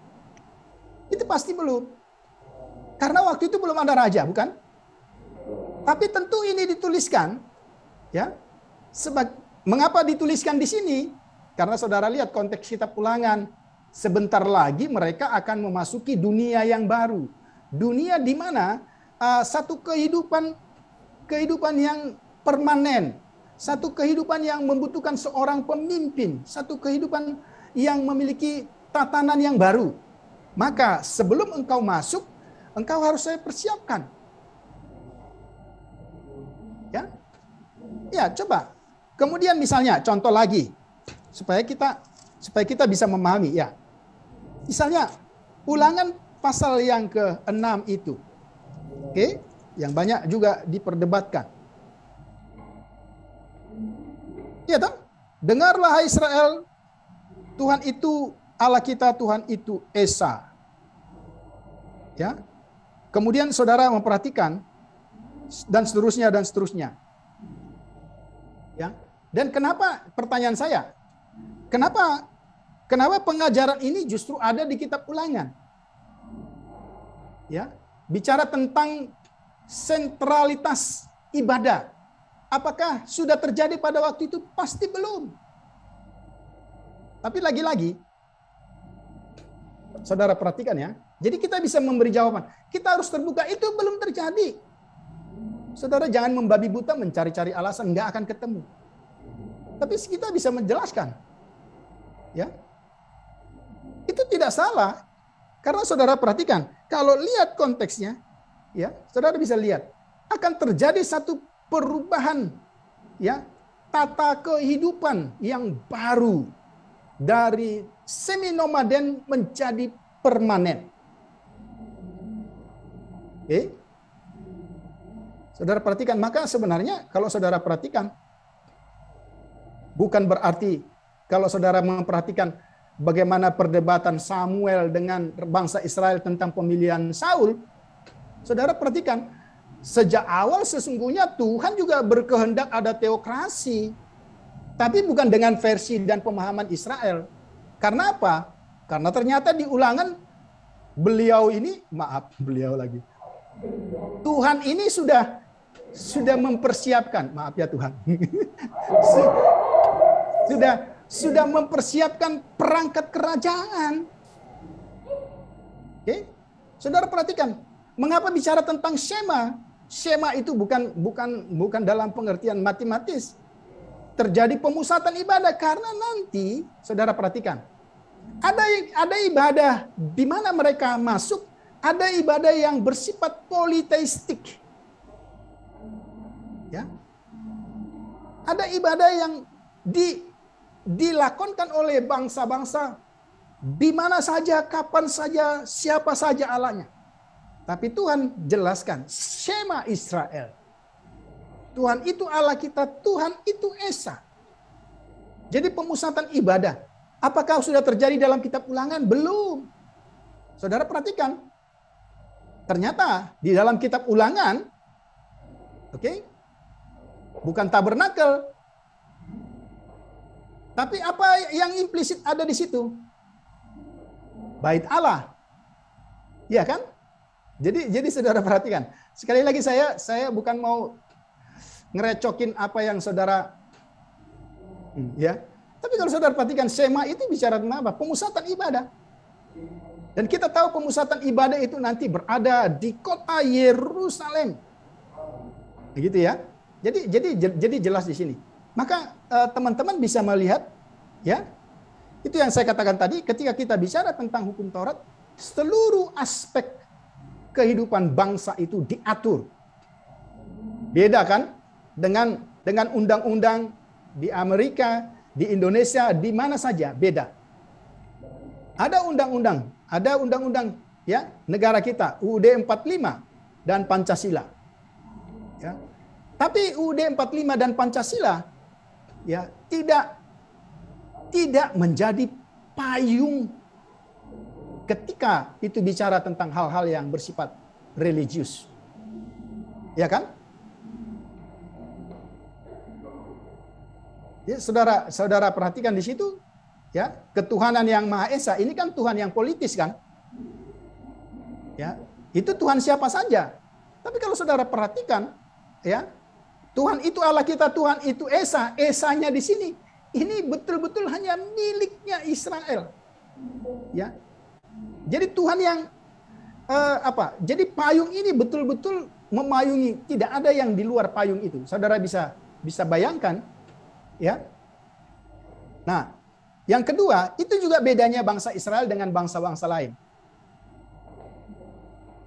Itu pasti belum. Karena waktu itu belum ada raja, bukan? Tapi tentu ini dituliskan, ya. Mengapa dituliskan di sini? Karena saudara lihat konteks kitab Ulangan. Sebentar lagi mereka akan memasuki dunia yang baru. Dunia di mana satu kehidupan yang permanen. Satu kehidupan yang membutuhkan seorang pemimpin. Satu kehidupan yang memiliki tatanan yang baru. Maka sebelum engkau masuk, engkau harus saya persiapkan. Ya, ya coba. Kemudian misalnya contoh lagi supaya kita bisa memahami ya. Misalnya Ulangan pasal yang ke-6 itu. Oke, yang banyak juga diperdebatkan. Ya toh? Dengarlah hai Israel, Tuhan itu Allah kita, Tuhan itu Esa. Ya. Kemudian saudara memperhatikan dan seterusnya dan seterusnya. Ya. Dan kenapa pertanyaan saya? Kenapa pengajaran ini justru ada di kitab Ulangan? Ya, bicara tentang sentralitas ibadah. Apakah sudah terjadi pada waktu itu? Pasti belum. Tapi lagi-lagi saudara perhatikan ya. Jadi kita bisa memberi jawaban. Kita harus terbuka, itu belum terjadi. Saudara jangan membabi buta mencari-cari alasan, nggak akan ketemu. Tapi kita bisa menjelaskan. Ya. Itu tidak salah. Karena saudara perhatikan, kalau lihat konteksnya, ya, saudara bisa lihat akan terjadi satu perubahan, ya, tata kehidupan yang baru dari semi nomaden menjadi permanen. Oke. Saudara perhatikan, maka sebenarnya kalau saudara perhatikan bukan berarti kalau saudara memperhatikan bagaimana perdebatan Samuel dengan bangsa Israel tentang pemilihan Saul, saudara perhatikan, sejak awal sesungguhnya Tuhan juga berkehendak ada teokrasi. Tapi bukan dengan versi dan pemahaman Israel. Karena apa? Karena ternyata di Ulangan, Tuhan ini sudah mempersiapkan, maaf ya Tuhan. sudah mempersiapkan perangkat kerajaan. Oke? Saudara perhatikan, mengapa bicara tentang Shema? Shema itu bukan dalam pengertian matematis. Terjadi pemusatan ibadah karena nanti saudara perhatikan. Ada ibadah di mana mereka masuk, ada ibadah yang bersifat politeistik. Ya. Ada ibadah yang dilakonkan oleh bangsa-bangsa di mana saja, kapan saja, siapa saja Allahnya. Tapi Tuhan jelaskan, Shema Israel. Tuhan itu Allah kita, Tuhan itu Esa. Jadi pemusatan ibadah. Apakah sudah terjadi dalam kitab Ulangan? Belum. Saudara perhatikan. Ternyata di dalam kitab Ulangan, oke, bukan tabernakel. Tapi apa yang implisit ada di situ? Bait Allah. Iya kan? Jadi saudara perhatikan. Sekali lagi saya bukan mau ngerecokin apa yang saudara ya. Tapi kalau saudara perhatikan, Shema itu bicara tentang apa? Pemusatan ibadah. Dan kita tahu pemusatan ibadah itu nanti berada di kota Yerusalem. Begitu ya. Jadi jelas di sini. Maka teman-teman bisa melihat ya. Itu yang saya katakan tadi, ketika kita bicara tentang hukum Taurat, seluruh aspek kehidupan bangsa itu diatur. Beda kan dengan undang-undang di Amerika, di Indonesia, di mana saja beda. Ada undang-undang ya negara kita UUD 45 dan Pancasila. Ya. Tapi UUD 45 dan Pancasila ya tidak menjadi payung ketika itu bicara tentang hal-hal yang bersifat religius. Ya kan? Ya, saudara perhatikan di situ, Ya, ketuhanan yang Maha Esa ini kan Tuhan yang politis kan? Ya, itu Tuhan siapa saja. Tapi kalau saudara perhatikan, ya, Tuhan itu Allah kita, Tuhan itu Esa, Esanya di sini. Ini betul-betul hanya miliknya Israel. Ya, jadi Tuhan yang Jadi payung ini betul-betul memayungi, tidak ada yang di luar payung itu. Saudara bisa bayangkan, ya. Nah, yang kedua, itu juga bedanya bangsa Israel dengan bangsa-bangsa lain.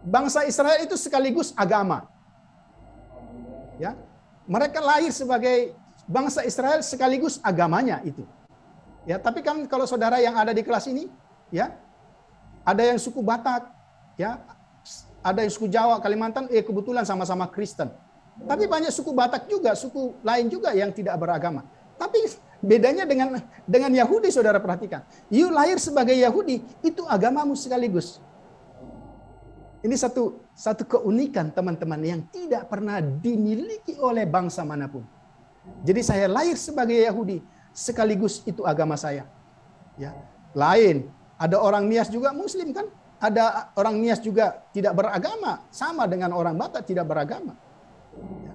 Bangsa Israel itu sekaligus agama. Ya. Mereka lahir sebagai bangsa Israel sekaligus agamanya itu. Ya, tapi kan kalau saudara yang ada di kelas ini, ya, ada yang suku Batak, ya, ada yang suku Jawa, Kalimantan, kebetulan sama-sama Kristen. Tapi banyak suku Batak juga, suku lain juga yang tidak beragama. Tapi bedanya dengan Yahudi, saudara perhatikan. You lahir sebagai Yahudi, itu agamamu sekaligus. Ini satu keunikan teman-teman yang tidak pernah dimiliki oleh bangsa manapun. Jadi saya lahir sebagai Yahudi, sekaligus itu agama saya. Ya, lain, ada orang Nias juga Muslim kan? Ada orang Nias juga tidak beragama, sama dengan orang Batak tidak beragama. Ya.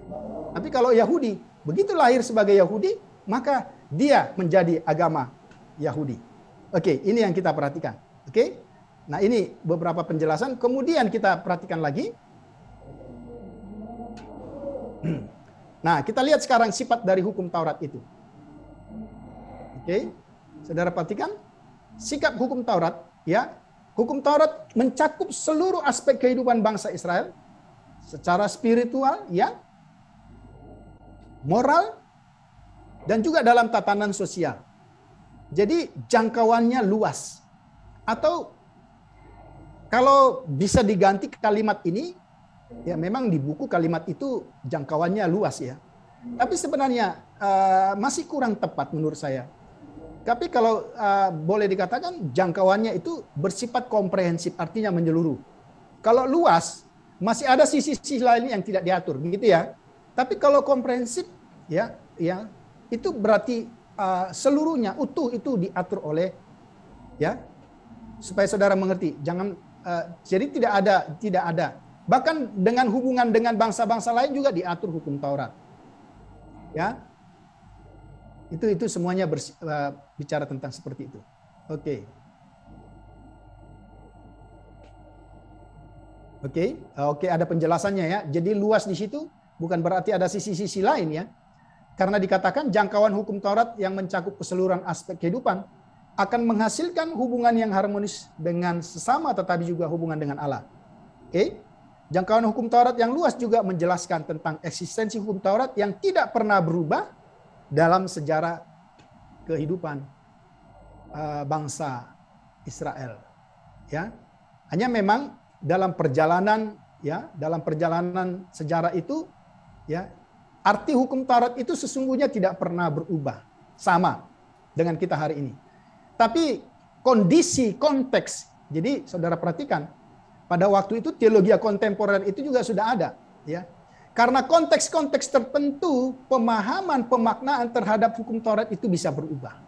Tapi kalau Yahudi, begitu lahir sebagai Yahudi, maka dia menjadi agama Yahudi. Oke, ini yang kita perhatikan. Oke, nah ini beberapa penjelasan. Kemudian kita perhatikan lagi. Nah, kita lihat sekarang sifat dari hukum Taurat itu. Oke, saudara perhatikan sikap hukum Taurat, ya. Hukum Taurat mencakup seluruh aspek kehidupan bangsa Israel secara spiritual, ya, moral, dan juga dalam tatanan sosial. Jadi jangkauannya luas. Atau kalau bisa diganti kalimat ini, ya memang di buku kalimat itu jangkauannya luas ya. Tapi sebenarnya masih kurang tepat menurut saya. Tapi kalau boleh dikatakan jangkauannya itu bersifat komprehensif, artinya menyeluruh. Kalau luas, masih ada sisi-sisi lain yang tidak diatur, begitu ya. Tapi kalau komprehensif, ya, itu berarti seluruhnya utuh itu diatur oleh, ya, supaya saudara mengerti. Jangan jadi tidak ada. Bahkan dengan hubungan dengan bangsa-bangsa lain juga diatur hukum Taurat, ya. Itu semuanya bicara tentang seperti itu. Oke, ada penjelasannya ya. Jadi luas di situ bukan berarti ada sisi-sisi lain ya. Karena dikatakan jangkauan hukum Taurat yang mencakup keseluruhan aspek kehidupan akan menghasilkan hubungan yang harmonis dengan sesama tetapi juga hubungan dengan Allah. Oke. Jangkauan hukum Taurat yang luas juga menjelaskan tentang eksistensi hukum Taurat yang tidak pernah berubah dalam sejarah kehidupan bangsa Israel, ya. Hanya memang dalam perjalanan sejarah itu, ya, arti hukum Taurat itu sesungguhnya tidak pernah berubah sama dengan kita hari ini. Tapi kondisi, konteks, jadi saudara perhatikan, pada waktu itu teologi kontemporer itu juga sudah ada, ya. Karena konteks-konteks tertentu, pemahaman, pemaknaan terhadap hukum Taurat itu bisa berubah.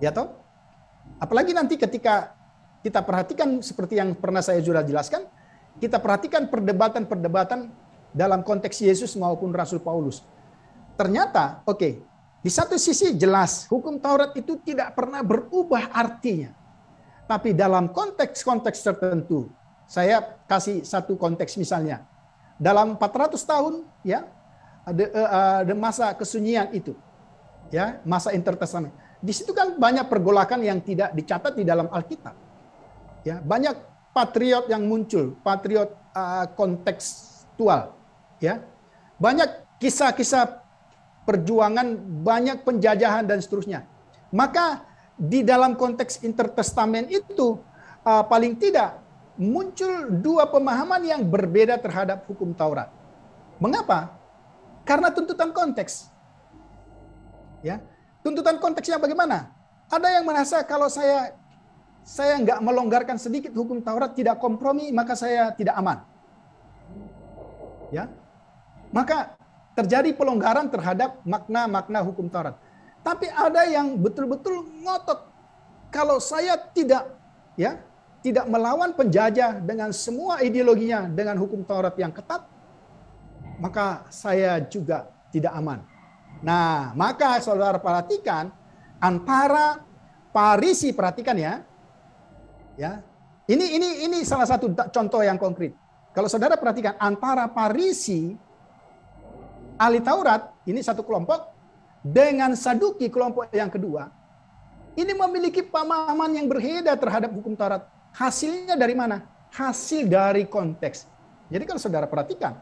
Ya toh? Apalagi nanti ketika kita perhatikan seperti yang pernah saya sudah jelaskan, kita perhatikan perdebatan-perdebatan dalam konteks Yesus maupun Rasul Paulus. Ternyata, di satu sisi jelas hukum Taurat itu tidak pernah berubah artinya. Tapi dalam konteks-konteks tertentu, saya kasih satu konteks misalnya. Dalam 400 tahun ya, ada masa kesunyian itu. Ya, masa intertestament. Di situ kan banyak pergolakan yang tidak dicatat di dalam Alkitab. Ya, banyak patriot yang muncul, patriot kontekstual, ya. Banyak kisah-kisah perjuangan, banyak penjajahan dan seterusnya. Maka di dalam konteks intertestament itu paling tidak muncul dua pemahaman yang berbeda terhadap hukum Taurat. Mengapa? Karena tuntutan konteks. Ya, tuntutan konteksnya bagaimana? Ada yang merasa kalau saya nggak melonggarkan sedikit hukum Taurat, tidak kompromi, maka saya tidak aman. Ya, maka terjadi pelonggaran terhadap makna-makna hukum Taurat. Tapi ada yang betul-betul ngotot. Kalau saya tidak melawan penjajah dengan semua ideologinya, dengan hukum Taurat yang ketat, maka saya juga tidak aman. Nah, maka saudara perhatikan antara Farisi, perhatikan ya. Ini salah satu contoh yang konkret. Kalau saudara perhatikan antara Farisi, ahli Taurat, ini satu kelompok, dengan Saduki kelompok yang kedua, ini memiliki pemahaman yang berbeda terhadap hukum Taurat. Hasilnya dari mana? Hasil dari konteks. Jadi kalau saudara perhatikan,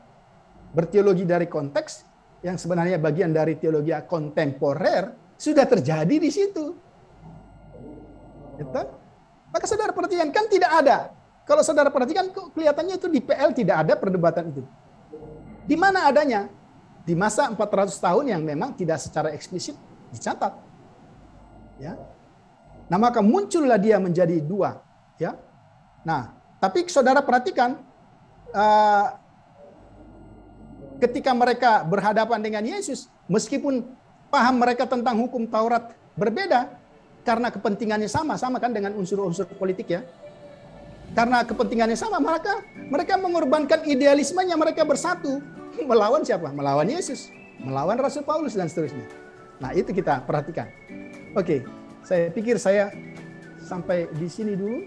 berteologi dari konteks, yang sebenarnya bagian dari teologi kontemporer, sudah terjadi di situ. Gitu? Maka saudara perhatikan, kan tidak ada. Kalau saudara perhatikan, kelihatannya itu di PL tidak ada perdebatan itu. Di mana adanya? Di masa 400 tahun yang memang tidak secara eksplisit dicatat. Ya. Nah, maka muncullah dia menjadi dua. Ya. Nah, tapi saudara perhatikan, ketika mereka berhadapan dengan Yesus, meskipun paham mereka tentang hukum Taurat berbeda, karena kepentingannya sama kan dengan unsur-unsur politik ya. Karena kepentingannya sama, mereka mengorbankan idealismenya, mereka bersatu. Melawan siapa? Melawan Yesus, melawan Rasul Paulus dan seterusnya. Nah, itu kita perhatikan. Oke, saya pikir saya sampai di sini dulu.